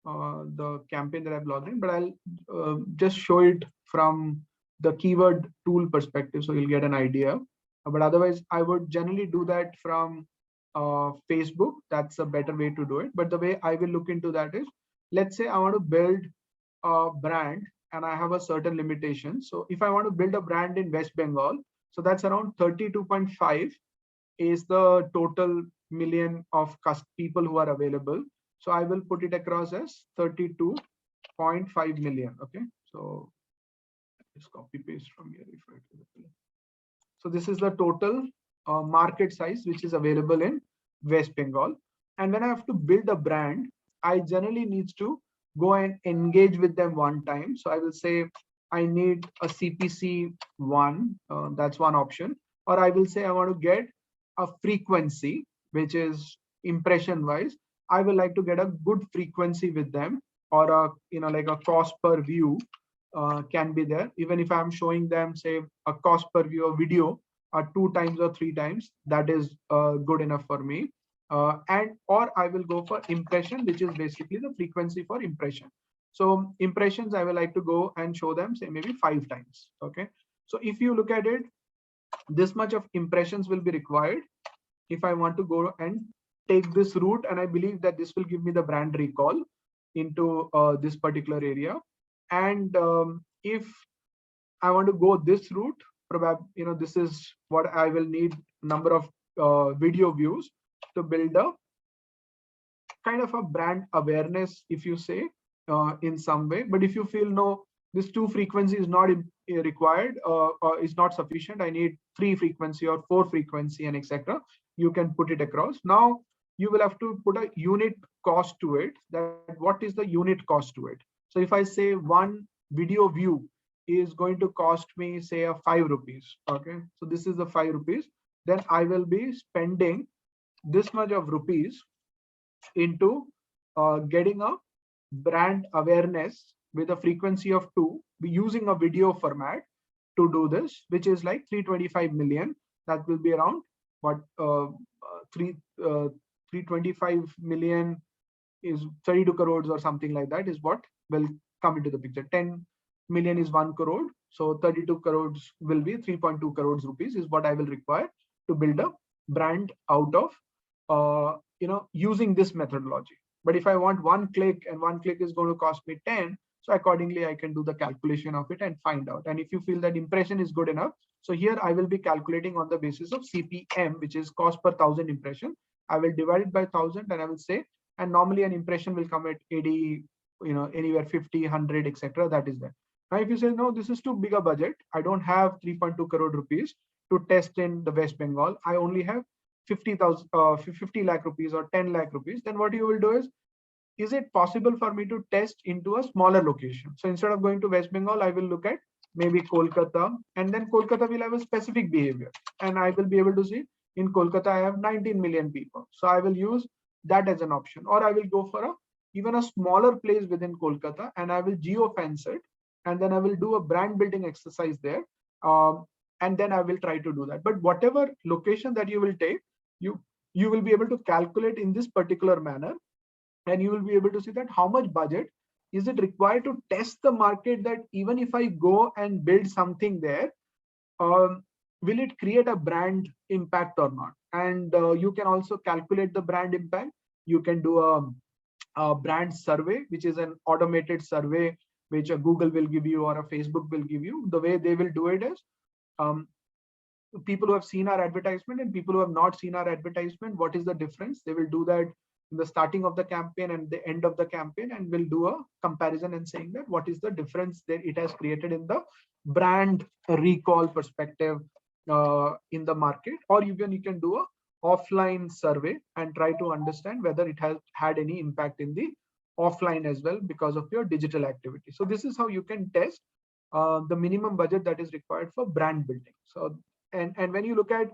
the campaign that I've logged in, but I'll just show it from the keyword tool perspective, so you'll get an idea. But otherwise, I would generally do that from Facebook. That's a better way to do it. But the way I will look into that is, let's say I want to build a brand and I have a certain limitation. So if I want to build a brand in West Bengal, so that's around 32.5 is the total million of people who are available. So I will put it across as 32.5 million. Okay, so just copy paste from here. So this is the total market size which is available in West Bengal. And when I have to build a brand, I generally need to go and engage with them one time. So I will say I need a CPC one. That's one option. Or I will say I want to get a frequency, which is impression wise. I will like to get a good frequency with them, or a like a cost per view can be there. Even if I'm showing them say a cost per view of video 2 times or 3 times, that is good enough for me. And or I will go for impression, which is basically the frequency for impression. So impressions, I will like to go and show them say maybe 5 times. Okay, so if you look at it, this much of impressions will be required if I want to go and take this route. And I believe that this will give me the brand recall into this particular area. And if I want to go this route, probably this is what I will need, number of video views to build a kind of a brand awareness, if you say, in some way. But if you feel no, this 2 frequency is not required, or is not sufficient, I need 3 frequency or 4 frequency and etc., you can put it across. Now you will have to put a unit cost to it, that what is the unit cost to it. So if I say 1 video view is going to cost me say a 5 rupees. Okay, so this is the 5 rupees, then I will be spending this much of rupees into getting a brand awareness with a frequency of 2, using a video format to do this, which is like 325 million. That will be around what 325 million is 32 crores or something like that, is what will come into the picture. 10 million is 1 crore. So 32 crores will be 3.2 crores rupees is what I will require to build a brand out of, using this methodology. But if I want 1 click, and 1 click is going to cost me 10, so accordingly, I can do the calculation of it and find out. And if you feel that impression is good enough, so here I will be calculating on the basis of CPM, which is cost per 1,000 impression. I will divide it by 1,000 and I will say, and normally an impression will come at 80, anywhere 50, 100, etc. That is there. Now, if you say, no, this is too big a budget, I don't have 3.2 crore rupees to test in the West Bengal, I only have 50 lakh rupees or 10 lakh rupees, then what you will do is it possible for me to test into a smaller location? So instead of going to West Bengal, I will look at maybe Kolkata, and then Kolkata will have a specific behavior. And I will be able to see in Kolkata, I have 19 million people. So I will use that as an option, or I will go for even a smaller place within Kolkata, and I will geofence it. And then I will do a brand building exercise there. And then I will try to do that. But whatever location that you will take, you will be able to calculate in this particular manner, and you will be able to see that how much budget is it required to test the market, that even if I go and build something there, will it create a brand impact or not? And you can also calculate the brand impact. You can do a brand survey, which is an automated survey, which a Google will give you or a Facebook will give you. The way they will do it is, people who have seen our advertisement and people who have not seen our advertisement, what is the difference? They will do that in the starting of the campaign and the end of the campaign, and will do a comparison and saying that what is the difference that it has created in the brand recall perspective in the market. Or even you can do a offline survey and try to understand whether it has had any impact in the offline as well because of your digital activity. So this is how you can test the minimum budget that is required for brand building. So and when you look at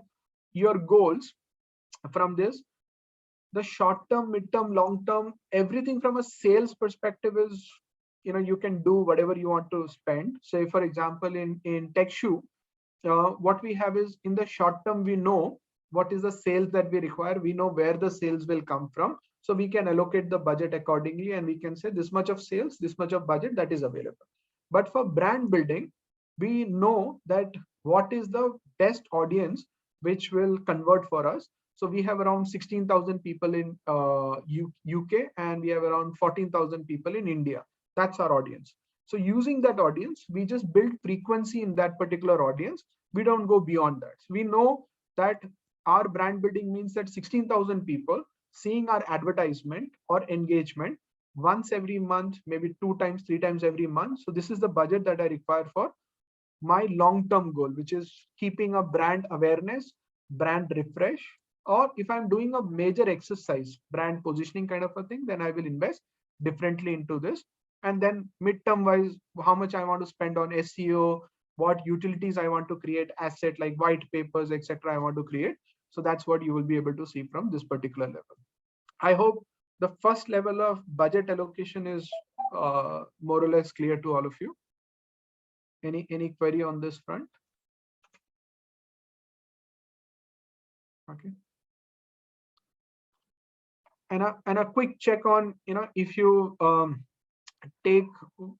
your goals from this, the short term, mid term, long term, everything from a sales perspective is, you can do whatever you want to spend. Say, for example, in TechShoe, what we have is, in the short term, we know what is the sales that we require. We know where the sales will come from. So we can allocate the budget accordingly, and we can say this much of sales, this much of budget that is available. But for brand building, we know that what is the best audience which will convert for us. So we have around 16,000 people in UK, and we have around 14,000 people in India. That's our audience. So using that audience, we just build frequency in that particular audience. We don't go beyond that. So we know that our brand building means that 16,000 people seeing our advertisement or engagement once every month, maybe 2 times, 3 times every month. So this is the budget that I require for my long-term goal, which is keeping a brand awareness, brand refresh. Or if I'm doing a major exercise, brand positioning kind of a thing, then I will invest differently into this. And then midterm wise, how much I want to spend on SEO, what utilities I want to create, asset like white papers, etc. I want to create. So that's what you will be able to see from this particular level. I hope the first level of budget allocation is more or less clear to all of you. Any query on this front? Okay. And a quick check on, if you take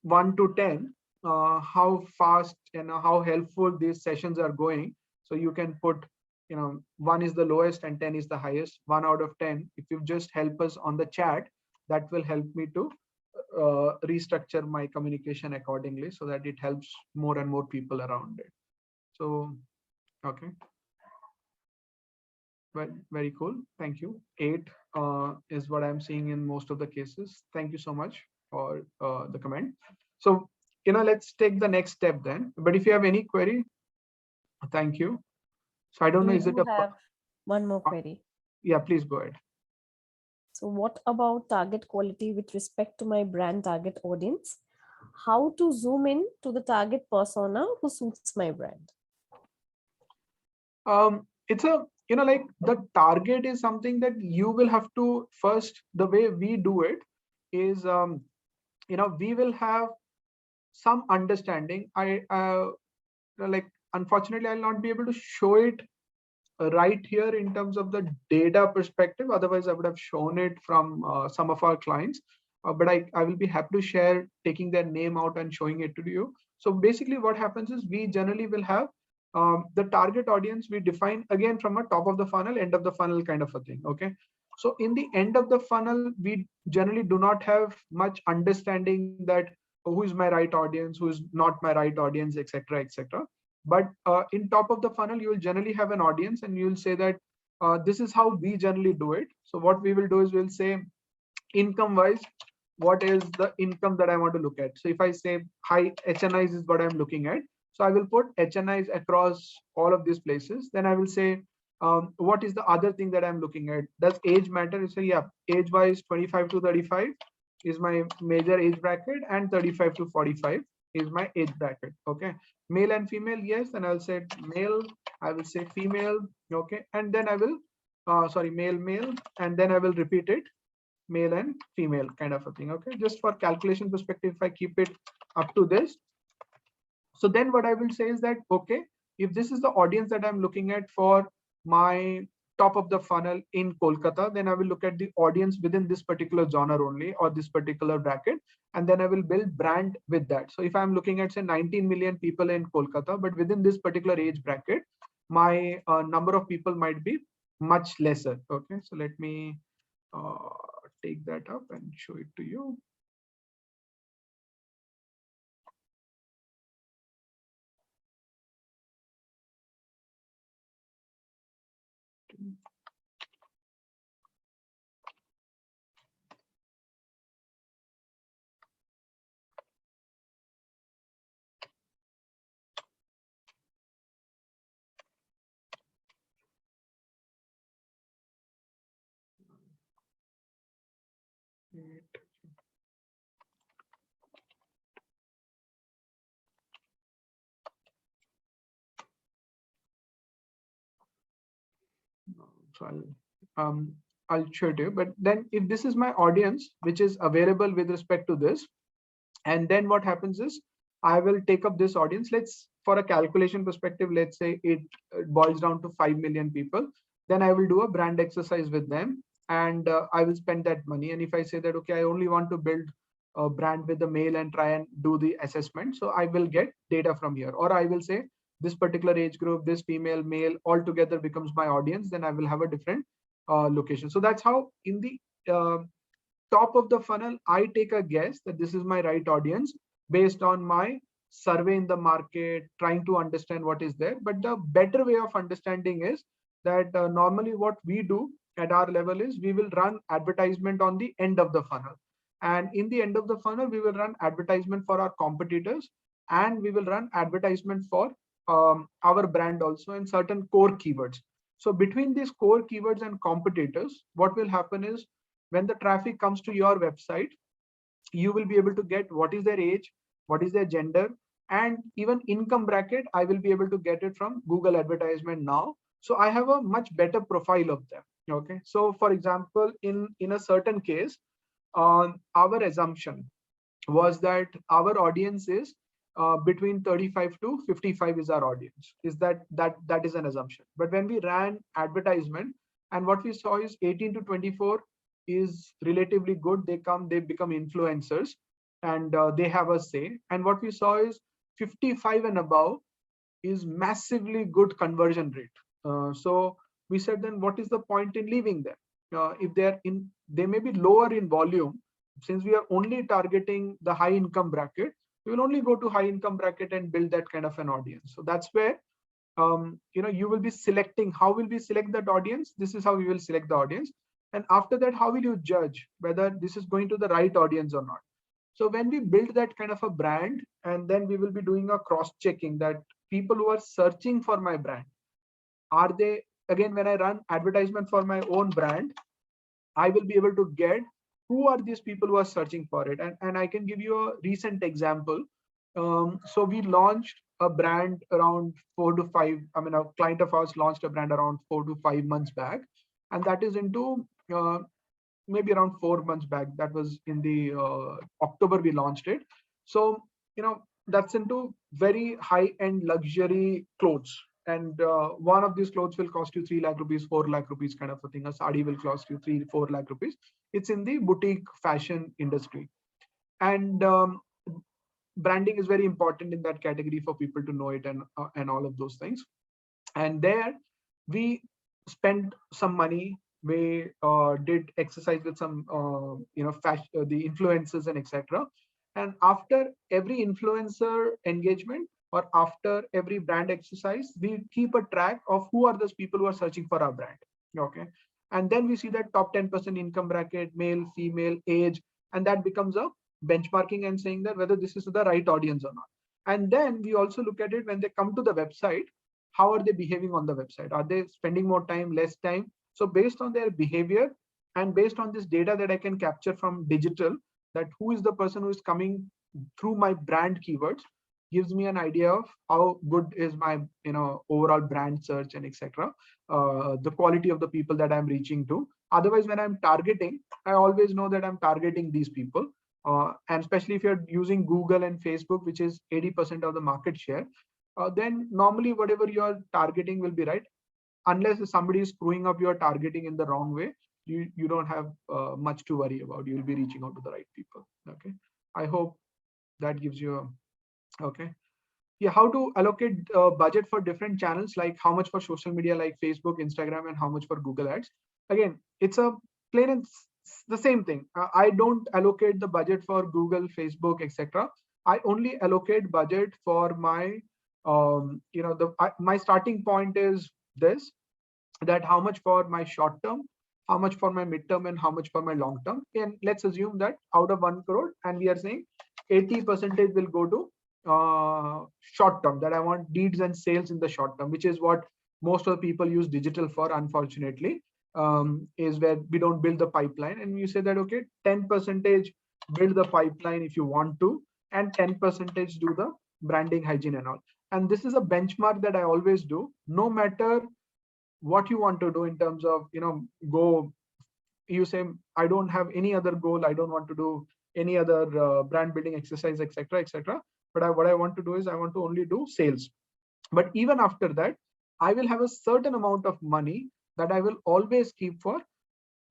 1 to 10, how fast and how helpful these sessions are going. So you can put, 1 is the lowest and 10 is the highest. 1 out of 10. If you just help us on the chat, that will help me to restructure my communication accordingly, so that it helps more and more people around it. So, okay. Well, very cool. Thank you. 8 is what I'm seeing in most of the cases. Thank you so much for the comment. So, let's take the next step then. But if you have any query, thank you. So I don't know, is it have one more query? Yeah, please go ahead. So what about target quality with respect to my brand target audience? How to zoom in to the target persona who suits my brand? It's a like the target is something that you will have to first, the way we do it is, we will have some understanding. Like, unfortunately, I'll not be able to show it right here in terms of the data perspective. Otherwise, I would have shown it from some of our clients. But I will be happy to share taking their name out and showing it to you. So basically what happens is we generally will have the target audience we define again from a top of the funnel, end of the funnel kind of a thing. Okay. So in the end of the funnel, we generally do not have much understanding that who is my right audience, who is not my right audience, etc., etc. But in top of the funnel, you will generally have an audience and you will say that this is how we generally do it. So what we will do is we'll say income wise, what is the income that I want to look at. So if I say high HNIs is what I'm looking at, so I will put HNIs across all of these places. Then I will say, what is the other thing that I'm looking at? Does age matter? You say, yeah, age wise 25 to 35 is my major age bracket, and 35 to 45 is my age bracket. Okay. Male and female, yes. And I'll say male, I will say female. Okay. And then I will, sorry, male, and then I will repeat it, male and female kind of a thing. Okay. Just for calculation perspective, if I keep it up to this, so then what I will say is that, okay, if this is the audience that I'm looking at for my top of the funnel in Kolkata, then I will look at the audience within this particular genre only, or this particular bracket, and then I will build brand with that. So if I'm looking at say 19 million people in Kolkata, but within this particular age bracket, my number of people might be much lesser. Okay, so let me take that up and show it to you. So I'll show it to you. But then if this is my audience, which is available with respect to this, and then what happens is I will take up this audience. Let's, for a calculation perspective, let's say it boils down to 5 million people. Then I will do a brand exercise with them, and I will spend that money. And if I say that, okay, I only want to build a brand with the male and try and do the assessment, so I will get data from here. Or I will say this particular age group, this female, male, all together becomes my audience. Then I will have a different location. So that's how in the top of the funnel, I take a guess that this is my right audience based on my survey in the market, trying to understand what is there. But the better way of understanding is that normally what we do at our level is we will run advertisement on the end of the funnel. And in the end of the funnel, we will run advertisement for our competitors, and we will run advertisement for our brand also in certain core keywords. So between these core keywords and competitors, what will happen is when the traffic comes to your website, you will be able to get what is their age, what is their gender, and even income bracket. I will be able to get it from Google advertisement now. So I have a much better profile of them. Okay. So for example, in a certain case, our assumption was that our audience is between 35 to 55 is our audience. Is that is an assumption. But when we ran advertisement, and what we saw is 18 to 24 is relatively good. They become influencers, and they have a say. And what we saw is 55 and above is massively good conversion rate. So we said, then what is the point in leaving them? If they may be lower in volume. Since we are only targeting the high income bracket, we will only go to high income bracket and build that kind of an audience. So that's where you will be selecting. How will we select that audience? This is how we will select the audience. And after that, how will you judge whether this is going to the right audience or not? So when we build that kind of a brand, and then we will be doing a cross checking that people who are searching for my brand, are they, again, when I run advertisement for my own brand, I will be able to get who are these people who are searching for it. And I can give you a recent example. So we launched a brand around 4 to 5. I mean, a client of ours launched a brand around 4 to 5 months back, and that is into maybe around 4 months back. That was in the October we launched it. So that's into very high-end luxury clothes. And one of these clothes will cost you 3 lakh rupees, 4 lakh rupees kind of a thing. A sari will cost you 3 4 lakh rupees. It's in the boutique fashion industry. And branding is very important in that category for people to know it, and all of those things. And there we spent some money. We did exercise with some the influencers and etc. And after every influencer engagement, or after every brand exercise, we keep a track of who are those people who are searching for our brand. Okay. And then we see that top 10% income bracket, male, female, age, and that becomes a benchmarking and saying that whether this is the right audience or not. And then we also look at it when they come to the website. How are they behaving on the website? Are they spending more time, less time? So based on their behavior, and based on this data that I can capture from digital, that who is the person who is coming through my brand keywords, gives me an idea of how good is my overall brand search and etc. The quality of the people that I'm reaching to. Otherwise, when I'm targeting, I always know that I'm targeting these people. And especially if you're using Google and Facebook, which is 80% of the market share, then normally whatever you're targeting will be right. Unless somebody is screwing up your targeting in the wrong way, you don't have much to worry about. You'll be reaching out to the right people. Okay. I hope that gives you a, okay. Yeah, how to allocate budget for different channels, like how much for social media like Facebook, Instagram, and how much for Google ads. Again, it's a plain and the same thing. I don't allocate the budget for Google, Facebook, etc. I only allocate budget for my my starting point is this, that how much for my short term, how much for my midterm, and how much for my long term. And let's assume that out of 1 crore, and we are saying 80% will go to short term, that I want leads and sales in the short term, which is what most of the people use digital for, unfortunately. Is where we don't build the pipeline, and you say that okay, 10% build the pipeline if you want to, and 10% do the branding, hygiene, and all. And this is a benchmark that I always do, no matter what you want to do in terms of go. You say I don't have any other goal, I don't want to do any other brand building exercise, etc., etc. But what I want to do is I want to only do sales. But even after that, I will have a certain amount of money that I will always keep for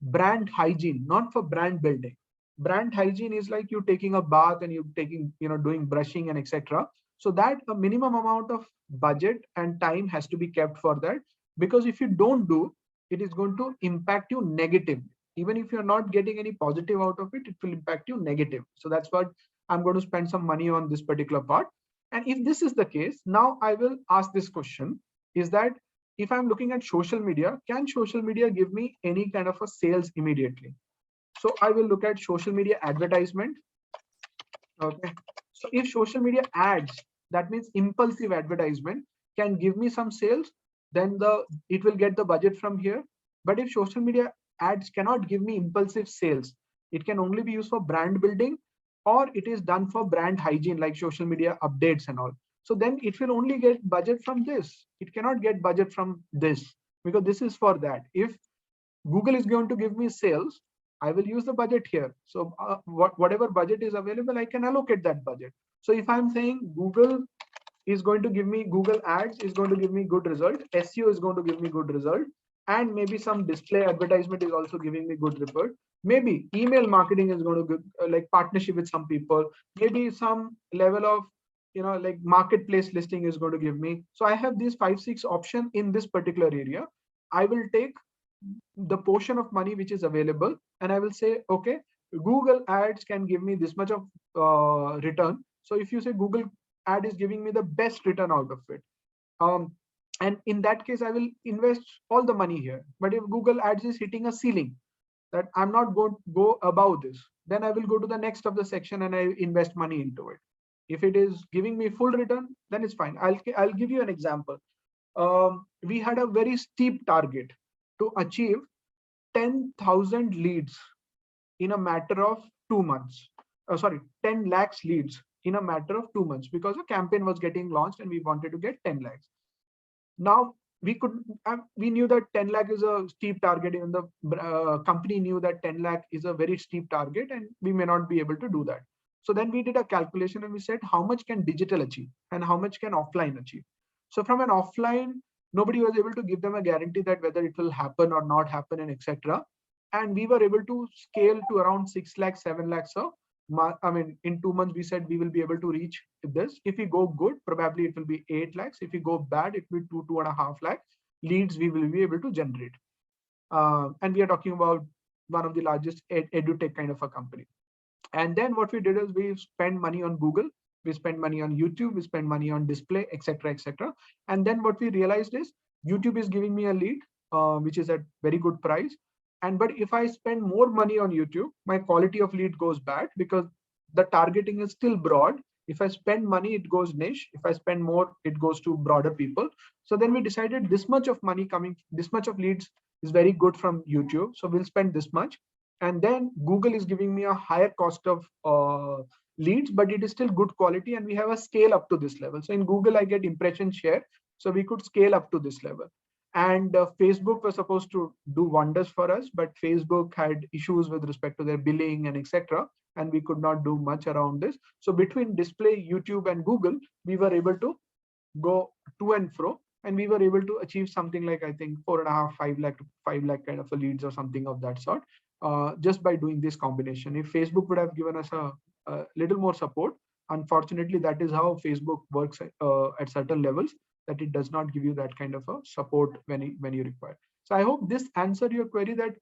brand hygiene, not for brand building. Brand hygiene is like you taking a bath and you taking doing brushing and etc. So that a minimum amount of budget and time has to be kept for that, because if you don't do, it is going to impact you negatively. Even if you're not getting any positive out of it, it will impact you negative. So that's what I'm going to spend some money on this particular part. And if this is the case, now I will ask this question, is that if I'm looking at social media, can social media give me any kind of a sales immediately? So I will look at social media advertisement. Okay. So if social media ads, that means impulsive advertisement, can give me some sales, then it will get the budget from here. But if social media ads cannot give me impulsive sales, it can only be used for brand building, or it is done for brand hygiene, like social media updates and all. So then it will only get budget from this. It cannot get budget from this, because this is for that. If Google is going to give me sales, I will use the budget here. So whatever budget is available, I can allocate that budget. So if I'm saying Google is going to give me, Google ads is going to give me good result, SEO is going to give me good result, and maybe some display advertisement is also giving me good result. Maybe email marketing is going to give like partnership with some people. Maybe some level of like marketplace listing is going to give me. So I have these 5-6 options in this particular area. I will take the portion of money which is available, and I will say, okay, Google ads can give me this much of return. So if you say Google ad is giving me the best return out of it, and in that case, I will invest all the money here. But if Google ads is hitting a ceiling, that I'm not going to go above this, then I will go to the next of the section and I invest money into it. If it is giving me full return, then it's fine. I'll give you an example. We had a very steep target to achieve 10,000 leads in a matter of 2 months. 10 lakhs leads in a matter of 2 months because a campaign was getting launched and we wanted to get 10 lakhs. Now we knew that 10 lakh is a steep target. Even the company knew that 10 lakh is a very steep target and we may not be able to do that. So then we did a calculation and we said, how much can digital achieve and how much can offline achieve? So from an offline, nobody was able to give them a guarantee that whether it will happen or not happen and etc. And we were able to scale to around 6 lakhs, 7 lakhs. So I mean, in 2 months, we said we will be able to reach this. If we go good, probably it will be 8 lakhs. If we go bad, it will be 2.5 lakhs leads we will be able to generate. And we are talking about one of the largest edutech kind of a company. And then what we did is we spend money on Google, we spend money on YouTube, we spend money on display, etc., etc. And then what we realized is YouTube is giving me a lead, which is at very good price. And but if I spend more money on YouTube, my quality of lead goes bad because the targeting is still broad. If I spend money, it goes niche. If I spend more, it goes to broader people. So then we decided this much of money coming, this much of leads is very good from YouTube. So we'll spend this much. And then Google is giving me a higher cost of leads, but it is still good quality. And we have a scale up to this level. So in Google, I get impression share. So we could scale up to this level. And Facebook was supposed to do wonders for us, but Facebook had issues with respect to their billing and etc. And we could not do much around this. So between display, YouTube and Google, we were able to go to and fro. And we were able to achieve something like, I think, 4.5, 5 lakh kind of a leads or something of that sort, just by doing this combination. If Facebook would have given us a little more support, unfortunately, that is how Facebook works at certain levels, that it does not give you that kind of a support when you require. So I hope this answered your query that,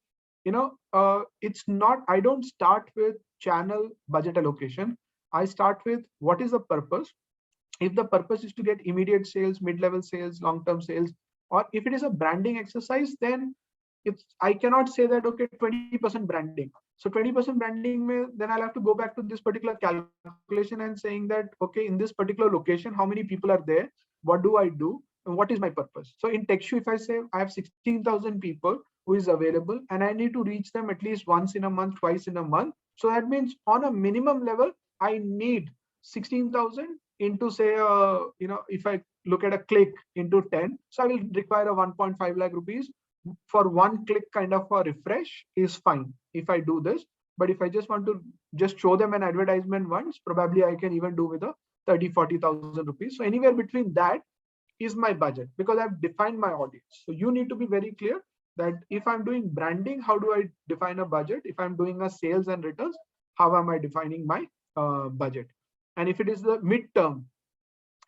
it's not, I don't start with channel budget allocation. I start with what is the purpose. If the purpose is to get immediate sales, mid-level sales, long-term sales, or if it is a branding exercise, then I cannot say that, okay, 20% branding. So 20% branding, then I'll have to go back to this particular calculation and saying that, okay, in this particular location, how many people are there? What do I do? And what is my purpose? So in TechShoe, if I say I have 16,000 people who is available and I need to reach them at least once in a month, twice in a month. So that means on a minimum level, I need 16,000 into say, if I look at a click into 10, so I will require a 1.5 lakh rupees for one click kind of a refresh is fine if I do this. But if I just want to just show them an advertisement once, probably I can even do with a 30,000-40,000 rupees. So anywhere between that is my budget because I've defined my audience. So you need to be very clear that if I'm doing branding, how do I define a budget? If I'm doing a sales and returns, how am I defining my budget? And if it is the midterm,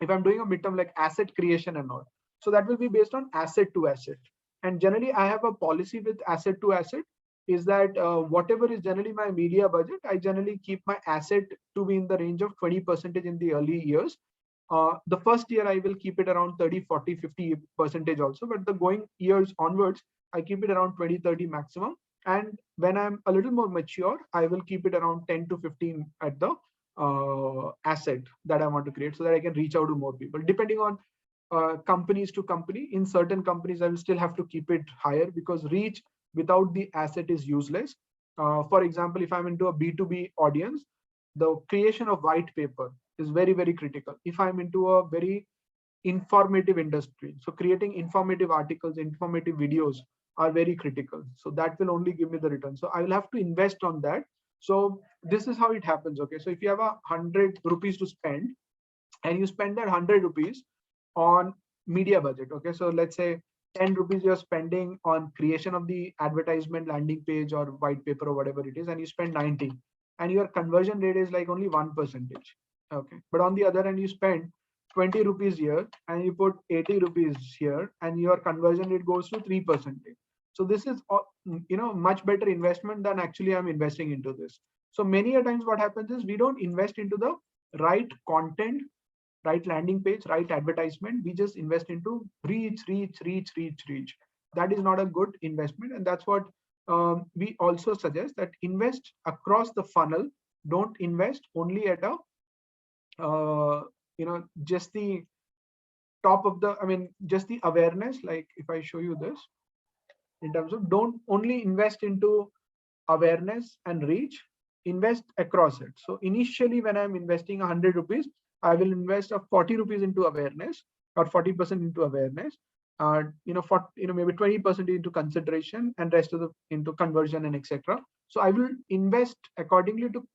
if I'm doing a midterm like asset creation and all, so that will be based on asset to asset. And generally, I have a policy with asset to asset is that whatever is generally my media budget, I generally keep my asset to be in the range of 20% in the early years. The first year, I will keep it around 30, 40, 50% also. But the going years onwards, I keep it around 20, 30 maximum. And when I'm a little more mature, I will keep it around 10 to 15 at the asset that I want to create so that I can reach out to more people. Depending on companies to company, in certain companies, I will still have to keep it higher because reach without the asset is useless. For example, if I'm into a B2B audience, the creation of white paper is very, very critical. If I'm into a very informative industry, so creating informative articles, informative videos are very critical. So that will only give me the return. So I will have to invest on that. So this is how it happens. Okay, so if you have 100 rupees to spend and you spend that 100 rupees on media budget, okay, so let's say 10 rupees you're spending on creation of the advertisement landing page or white paper or whatever it is, and you spend 90 and your conversion rate is like only 1%. Okay, but on the other hand, you spend 20 rupees here and you put 80 rupees here and your conversion rate goes to 3%. So this is much better investment than actually I'm investing into this. So many a times what happens is we don't invest into the right content, right landing page, right advertisement. We just invest into reach. That is not a good investment. And that's what we also suggest, that invest across the funnel. Don't invest only at a just the top of the, just the awareness. Like if I show you this in terms of, don't only invest into awareness and reach, invest across it. So initially, when I'm investing 100 rupees, I will invest of 40 rupees into awareness, or 40% into awareness, maybe 20% into consideration, and rest of the into conversion and etc. So I will invest accordingly to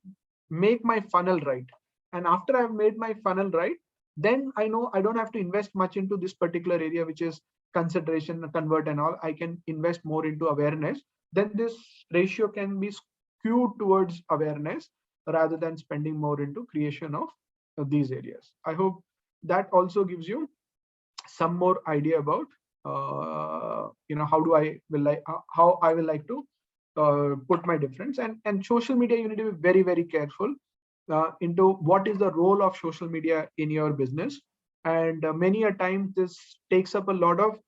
make my funnel right. And after I've made my funnel right, then I know I don't have to invest much into this particular area, which is consideration, convert and all. I can invest more into awareness. Then this ratio can be skewed towards awareness rather than spending more into creation of these areas. I hope that also gives you some more idea about how I will like to put my difference. And social media, you need to be very, very careful into what is the role of social media in your business. And many a time this takes up a lot of,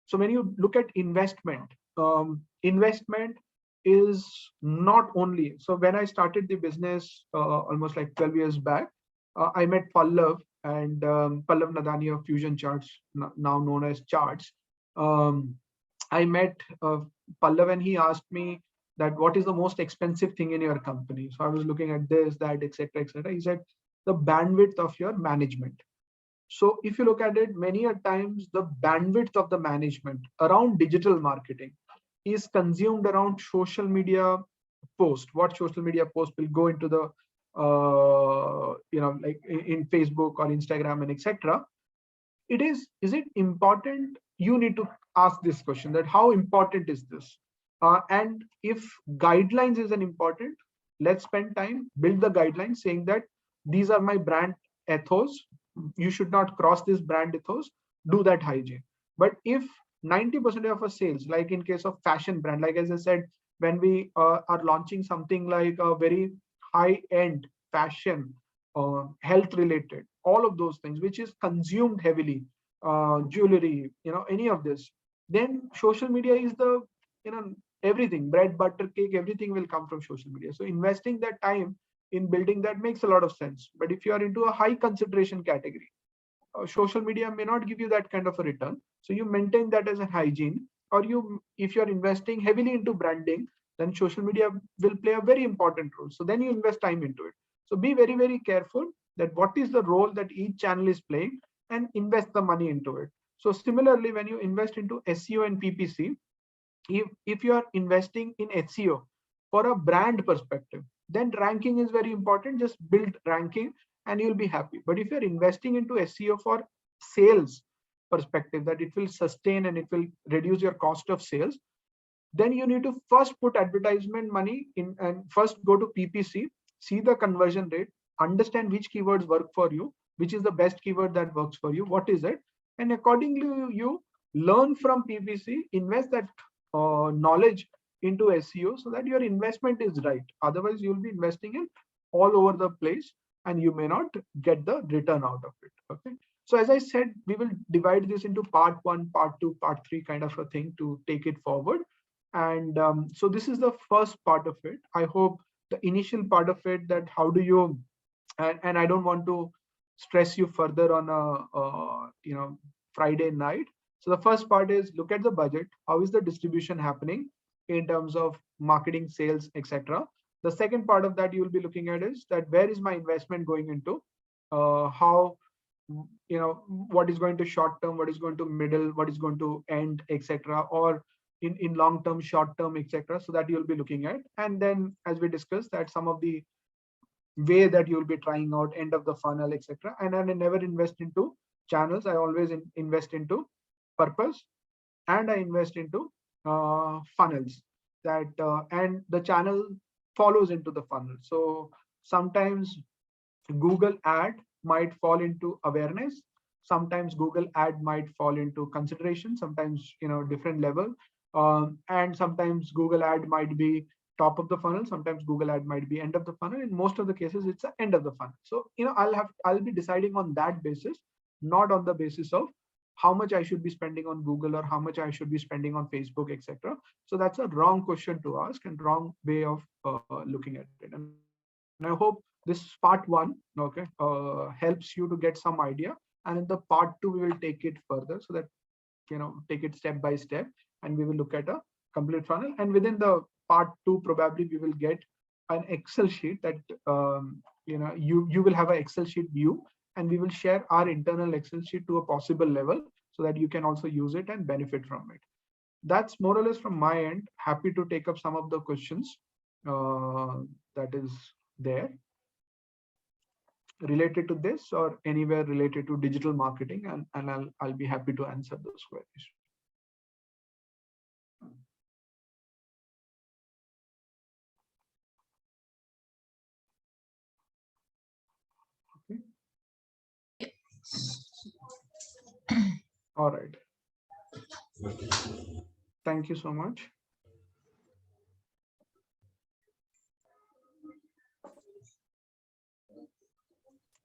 so when you look at investment, investment is not only, so when I started the business almost like 12 years back, I met Pallav and Pallav Nadani of Fusion Charts, now known as Charts. I met Pallav, and he asked me that what is the most expensive thing in your company. So I was looking at this, that, etc., etc. He said the bandwidth of your management. So if you look at it, many a times the bandwidth of the management around digital marketing is consumed around social media post. What social media post will go into the like in Facebook or Instagram and etc. Is it important? You need to ask this question, that how important is this? And if guidelines is an important, let's spend time, build the guidelines saying that these are my brand ethos. You should not cross this brand ethos, do that hygiene. But if 90% of our sales, like in case of fashion brand, like as I said, when we are launching something like a very high end fashion, health related, all of those things which is consumed heavily, jewelry, any of this, then social media is the, everything, bread, butter, cake, everything will come from social media. So investing that time in building that makes a lot of sense. But if you are into a high consideration category, social media may not give you that kind of a return. So you maintain that as a hygiene. Or if you're investing heavily into branding, then social media will play a very important role. So then you invest time into it. So be very, very careful that what is the role that each channel is playing, and invest the money into it. So similarly, when you invest into SEO and PPC, if you are investing in SEO for a brand perspective, then ranking is very important. Just build ranking and you'll be happy. But if you're investing into SEO for sales perspective, that it will sustain and it will reduce your cost of sales, then you need to first put advertisement money in and first go to PPC, see the conversion rate, understand which keywords work for you, which is the best keyword that works for you, what is it, and accordingly you learn from PPC, invest that knowledge into SEO so that your investment is right. Otherwise, you'll be investing in all over the place and you may not get the return out of it. Okay. So as I said, we will divide this into part 1, part 2, part 3 kind of a thing to take it forward. And so this is the first part of it. I hope the initial part of it, that how do you, and I don't want to stress you further on a Friday night. So the first part is look at the budget. How is the distribution happening in terms of marketing, sales, etc. The second part of that you will be looking at is that where is my investment going into, how, what is going to short term, what is going to middle, what is going to end, etc. or in long term, short term, etc. So that you'll be looking at. And then as we discussed, that some of the way that you'll be trying out end of the funnel, etc. And I never invest into channels. I always invest into purpose, and I invest into funnels, that and the channel follows into the funnel. So sometimes Google ad might fall into awareness, sometimes Google ad might fall into consideration, sometimes different level, and sometimes Google ad might be top of the funnel, sometimes Google ad might be end of the funnel. In most of the cases it's the end of the funnel. So I'll be deciding on that basis, not on the basis of how much I should be spending on Google or how much I should be spending on Facebook, etc. So that's a wrong question to ask and wrong way of looking at it. And I hope this part 1, okay, helps you to get some idea. And in the part 2 we will take it further, so that take it step by step, and we will look at a complete funnel. And within the part 2 probably we will get an Excel sheet that you will have an Excel sheet view, and we will share our internal Excel sheet to a possible level so that you can also use it and benefit from it. That's more or less from my end. Happy to take up some of the questions that is there related to this or anywhere related to digital marketing, and I'll be happy to answer those queries. Okay. All right. Thank you so much.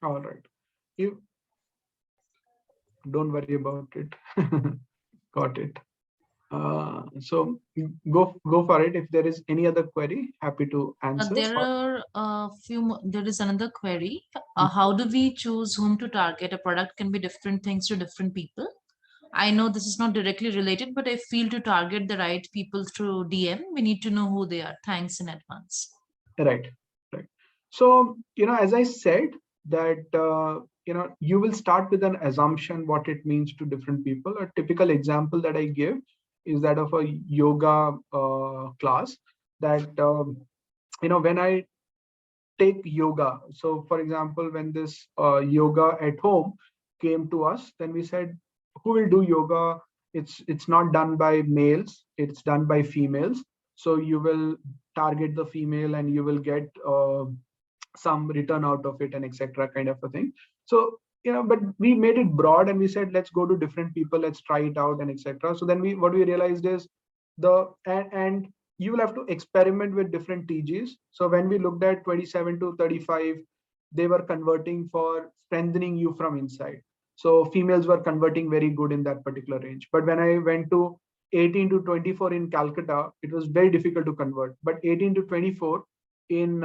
All right. You don't worry about it. Got it. So go for it. If there is any other query, happy to answer. There are a few. There is another query. How do we choose whom to target? A product can be different things to different people. I know this is not directly related, but I feel to target the right people through DM, we need to know who they are. Thanks in advance. Right. So, as I said, that, you will start with an assumption what it means to different people. A typical example that I give is that of a yoga class that, when I take yoga. So, for example, when this yoga at home came to us, then we said, who will do yoga? It's not done by males, it's done by females. So you will target the female and you will get some return out of it and etc. kind of a thing. So but we made it broad and we said let's go to different people, let's try it out and etc. So then what we realized is and you will have to experiment with different TGs. So when we looked at 27 to 35, they were converting for strengthening you from inside. So females were converting very good in that particular range. But when I went to 18 to 24 in Calcutta, it was very difficult to convert. But 18 to 24 in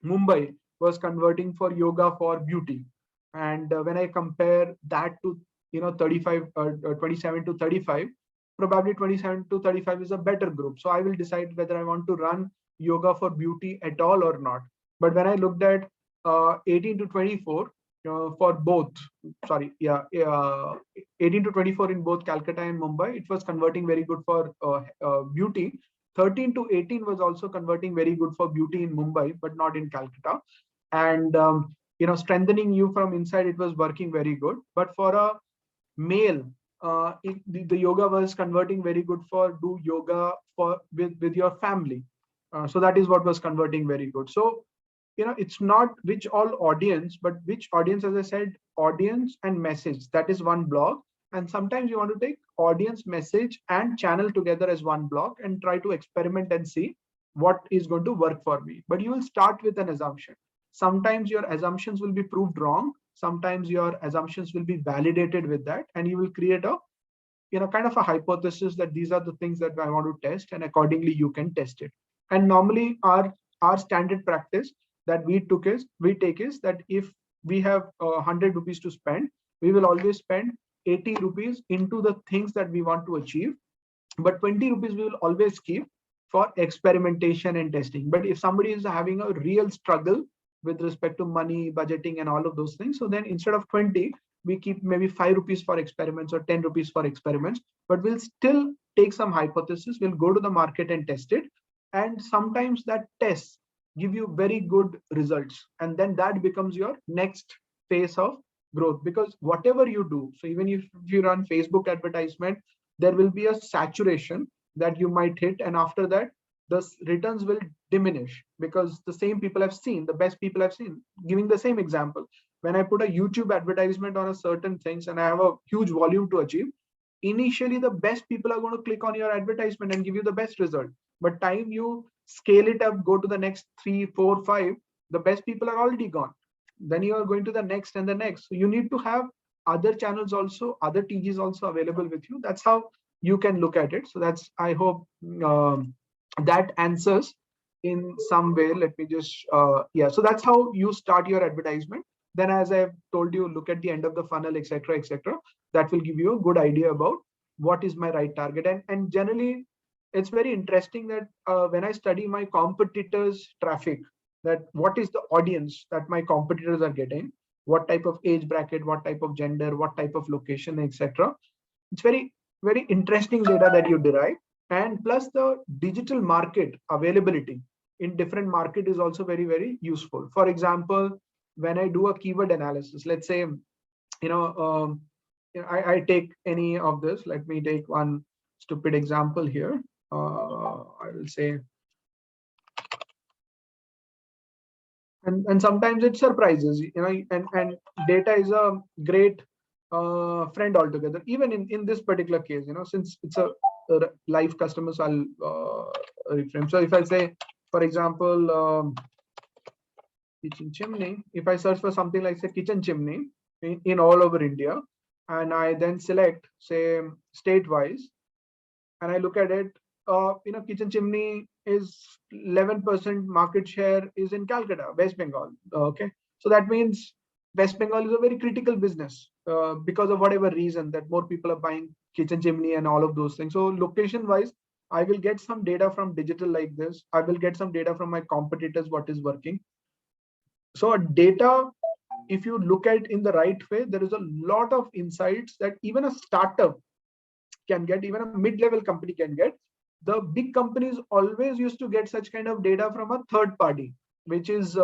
Mumbai was converting for yoga for beauty. And when I compare that to 35, 27 to 35, probably 27 to 35 is a better group. So I will decide whether I want to run yoga for beauty at all or not. But when I looked at 18 to 24 for both, 18 to 24 in both Calcutta and Mumbai, it was converting very good for beauty. 13 to 18 was also converting very good for beauty in Mumbai, but not in Calcutta. And strengthening you from inside, it was working very good. But for a male, the yoga was converting very good for do yoga with your family. So that is what was converting very good. So it's not which all audience, but which audience, as I said, audience and message, that is one block. And sometimes you want to take audience, message and channel together as one block and try to experiment and see what is going to work for me. But you will start with an assumption. Sometimes your assumptions will be proved wrong. Sometimes your assumptions will be validated with that, and you will create a kind of a hypothesis that these are the things that I want to test, and accordingly you can test it. And normally our standard practice that we take is that if we have 100 rupees to spend, we will always spend 80 rupees into the things that we want to achieve, but 20 rupees we will always keep for experimentation and testing. But if somebody is having a real struggle with respect to money, budgeting and all of those things, so then instead of 20, we keep maybe 5 rupees for experiments or 10 rupees for experiments, but we'll still take some hypothesis, we'll go to the market and test it. And sometimes that tests give you very good results, and then that becomes your next phase of growth. Because whatever you do, so even if you run Facebook advertisement, there will be a saturation that you might hit, and after that the returns will diminish because the same people have seen, the best people have seen. Giving the same example, when I put a YouTube advertisement on a certain things and I have a huge volume to achieve, initially the best people are going to click on your advertisement and give you the best result. But time you scale it up, go to the next 3, 4, 5, the best people are already gone. Then you are going to the next and the next. So you need to have other channels also, other TGs also available with you. That's how you can look at it. So that's, I hope that answers in some way. Let me just so that's how you start your advertisement. Then, as I've told you, look at the end of the funnel, etc. That will give you a good idea about what is my right target. And generally it's very interesting that when I study my competitors' traffic, that what is the audience that my competitors are getting, what type of age bracket, what type of gender, what type of location, etc. It's very interesting data that you derive. And plus the digital market availability in different market is also very useful. For example, when I do a keyword analysis, let's say, I take any of this. Let me take one stupid example here. I will say, and sometimes it surprises, and data is a great friend altogether. Even in this particular case, since it's a live customer, so I'll reframe. So if I say, for example, kitchen chimney, if I search for something like say kitchen chimney in all over India, and I then select say state wise, and I look at it, kitchen chimney is 11% market share is in Calcutta, West Bengal. Okay, so that means West Bengal is a very critical business because of whatever reason that more people are buying kitchen chimney and all of those things. So location wise, I will get some data from digital like this. I will get some data from my competitors, what is working. So data, if you look at in the right way, there is a lot of insights that even a startup can get, even a mid-level company can get. The big companies always used to get such kind of data from a third party, which is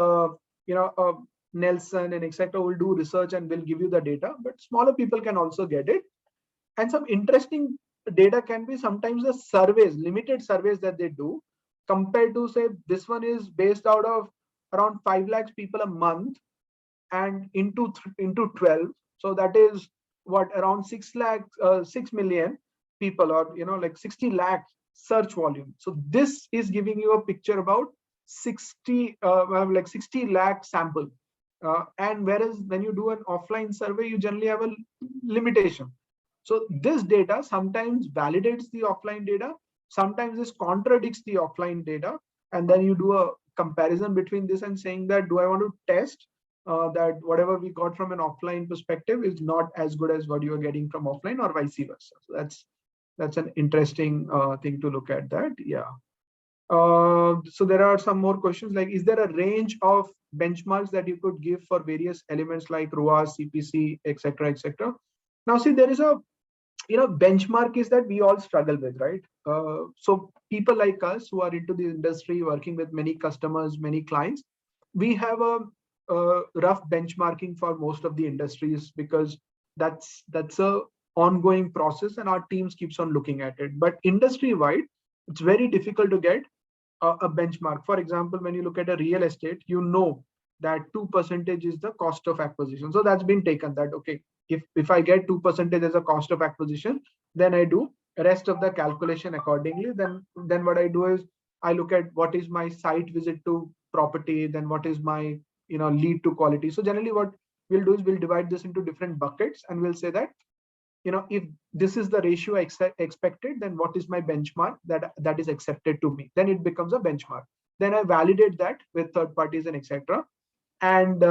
Nelson and etc. will do research and will give you the data, but smaller people can also get it. And some interesting data can be sometimes the surveys, limited surveys that they do, compared to say this one is based out of around 5 lakhs people a month and into 12. So that is what, around 6 million people, or like 60 lakh search volume. So this is giving you a picture about 60 lakh sample. And whereas when you do an offline survey, you generally have a limitation. So this data sometimes validates the offline data, sometimes this contradicts the offline data, and then you do a comparison between this and saying that, do I want to test that whatever we got from an offline perspective is not as good as what you are getting from offline, or vice versa. So that's an interesting thing to look at that. Yeah. So there are some more questions like, is there a range of benchmarks that you could give for various elements like ROAS, CPC, etc., etc.? Now, see, there is a benchmark is that we all struggle with, right? So people like us who are into the industry, working with many customers, many clients, we have a rough benchmarking for most of the industries, because that's a ongoing process and our teams keeps on looking at it. But industry wide, it's very difficult to get a benchmark. For example, when you look at a real estate, that 2% is the cost of acquisition. So that's been taken that, okay, if I get 2% as a cost of acquisition, then I do rest of the calculation accordingly. Then what I do is I look at what is my site visit to property, then what is my lead to quality. So generally what we'll do is we'll divide this into different buckets, and we'll say that if this is the ratio expected, then what is my benchmark that is accepted to me? Then it becomes a benchmark. Then I validate that with third parties and etc. And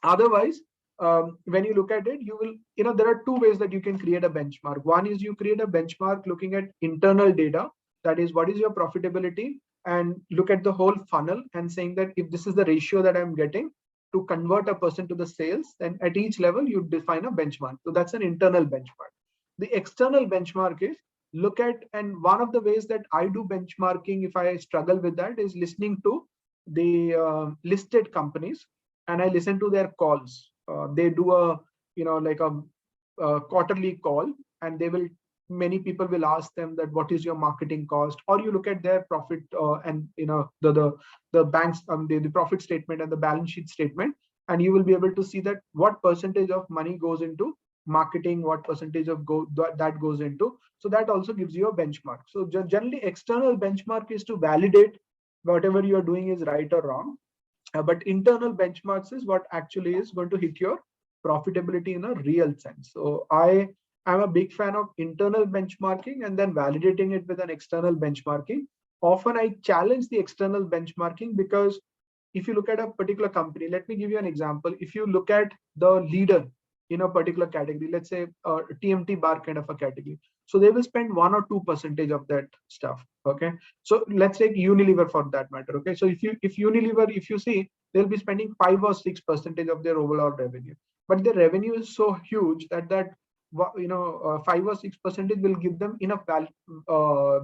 otherwise, when you look at it, you will, there are two ways that you can create a benchmark. One is you create a benchmark looking at internal data, that is what is your profitability, and look at the whole funnel and saying that if this is the ratio that I'm getting to convert a person to the sales, then at each level you define a benchmark. So that's an internal benchmark. The external benchmark is look at, and one of the ways that I do benchmarking if I struggle with that is listening to the listed companies, and I listen to their calls. They do a like a quarterly call, and many people will ask them that what is your marketing cost, or you look at their profit and the banks the profit statement and the balance sheet statement, and you will be able to see that what percentage of money goes into marketing, what percentage of that goes into. So that also gives you a benchmark. So generally external benchmark is to validate whatever you are doing is right or wrong, but internal benchmarks is what actually is going to hit your profitability in a real sense. So I am a big fan of internal benchmarking and then validating it with an external benchmarking. Often I challenge the external benchmarking, because if you look at a particular company, let me give you an example. If you look at the leader in a particular category, let's say TMT bar kind of a category. So they will spend 1 or 2% of that stuff. Okay. So let's take Unilever for that matter. Okay. So if Unilever, if you see, they'll be spending 5 or 6% of their overall revenue, but the revenue is so huge that 5 or 6% will give them enough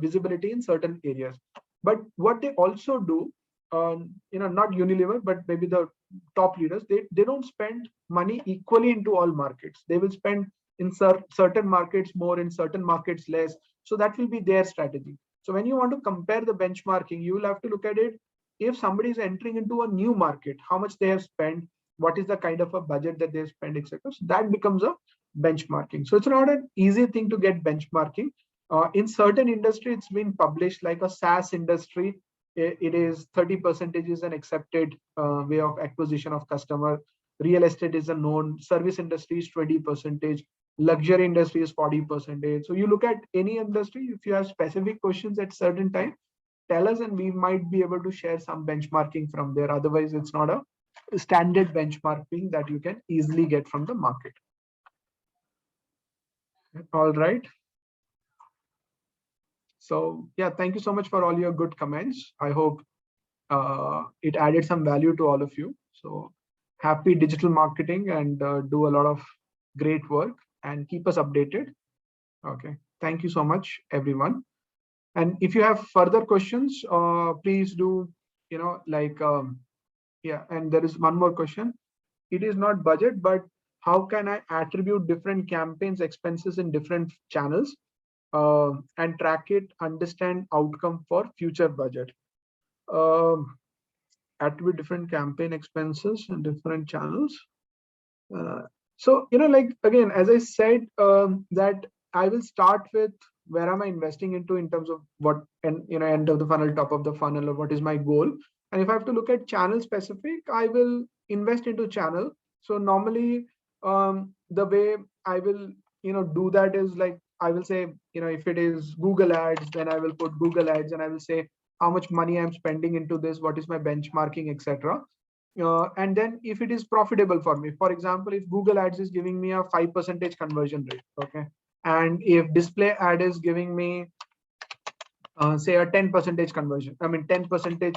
visibility in certain areas. But what they also do, not Unilever, but maybe the top leaders, they don't spend money equally into all markets. They will spend in certain markets more, in certain markets less. So that will be their strategy. So when you want to compare the benchmarking, you will have to look at it. If somebody is entering into a new market, how much they have spent, what is the kind of a budget that they spend, etc. So that becomes a benchmarking. So it's not an easy thing to get benchmarking. In certain industry, it's been published, like a SaaS industry. It is 30% is an accepted way of acquisition of customer. Real estate is a known. Service industry is 20%. Luxury industry is 40%. So you look at any industry. If you have specific questions at certain time, tell us, and we might be able to share some benchmarking from there. Otherwise, it's not a standard benchmarking that you can easily get from the market. All right. So yeah, thank you so much for all your good comments. I hope it added some value to all of you. So happy digital marketing, and do a lot of great work and keep us updated. Okay. Thank you so much, everyone. And if you have further questions, please do, yeah. And there is one more question. It is not budget, but how can I attribute different campaigns expenses in different channels and track it, understand outcome for future budget? Attribute different campaign expenses in different channels. So, again, as I said, that I will start with where am I investing into in terms of what, and end of the funnel, top of the funnel, or what is my goal. And if I have to look at channel specific, I will invest into channel. So normally, the way I will, do that is like, I will say, if it is Google ads, then I will put Google ads, and I will say how much money I'm spending into this, what is my benchmarking, etc. And then if it is profitable for me, for example, if Google ads is giving me a 5% conversion rate, okay, and if display ad is giving me say a 10% conversion, 10%,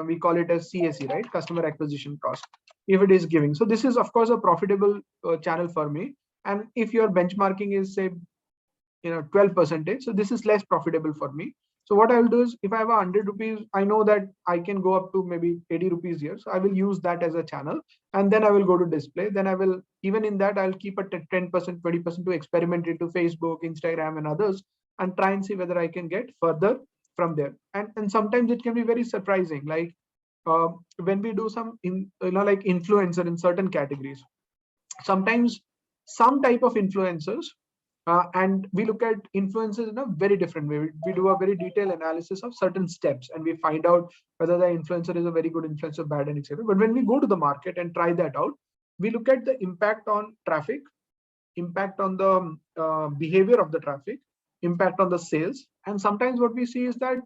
we call it as CAC, right, customer acquisition cost, if it is giving. So this is of course a profitable channel for me. And if your benchmarking is say 12%, so this is less profitable for me. So what I will do is, if I have 100 rupees, I know that I can go up to maybe 80 rupees here. So I will use that as a channel, and then I will go to display. Then I will, even in that, I'll keep a 10%, 20% to experiment into Facebook, Instagram, and others, and try and see whether I can get further from there. And sometimes it can be very surprising. Like when we do some, like influencer in certain categories, sometimes some type of influencers, and we look at influencers in a very different way. We do a very detailed analysis of certain steps, and we find out whether the influencer is a very good influencer, bad, and etc. But when we go to the market and try that out, we look at the impact on traffic, impact on the behavior of the traffic, impact on the sales. And sometimes what we see is that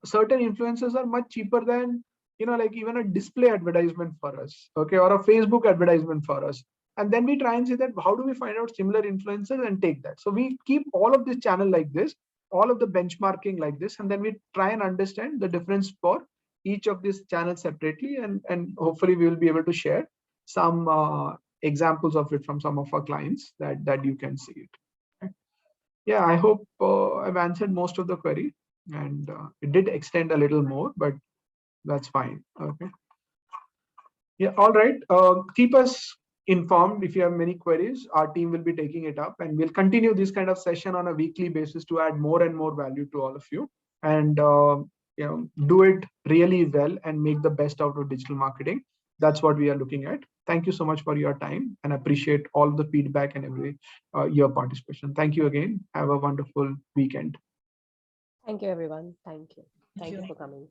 certain influencers are much cheaper than, like even a display advertisement for us, okay, or a Facebook advertisement for us. And then we try and see that how do we find out similar influencers and take that. So we keep all of this channel like this, all of the benchmarking like this, and then we try and understand the difference for each of these channels separately, and hopefully we will be able to share some examples of it from some of our clients that you can see it. Okay. Yeah, I hope I've answered most of the query, and it did extend a little more, but that's fine. Okay. Yeah, all right. Keep us informed if you have many queries. Our team will be taking it up, and we'll continue this kind of session on a weekly basis to add more and more value to all of you, and do it really well and make the best out of digital marketing. That's what we are looking at. Thank you so much for your time, and appreciate all the feedback and every your participation. Thank you again. Have a wonderful weekend. Thank you, everyone. Thank you. Thank you for coming.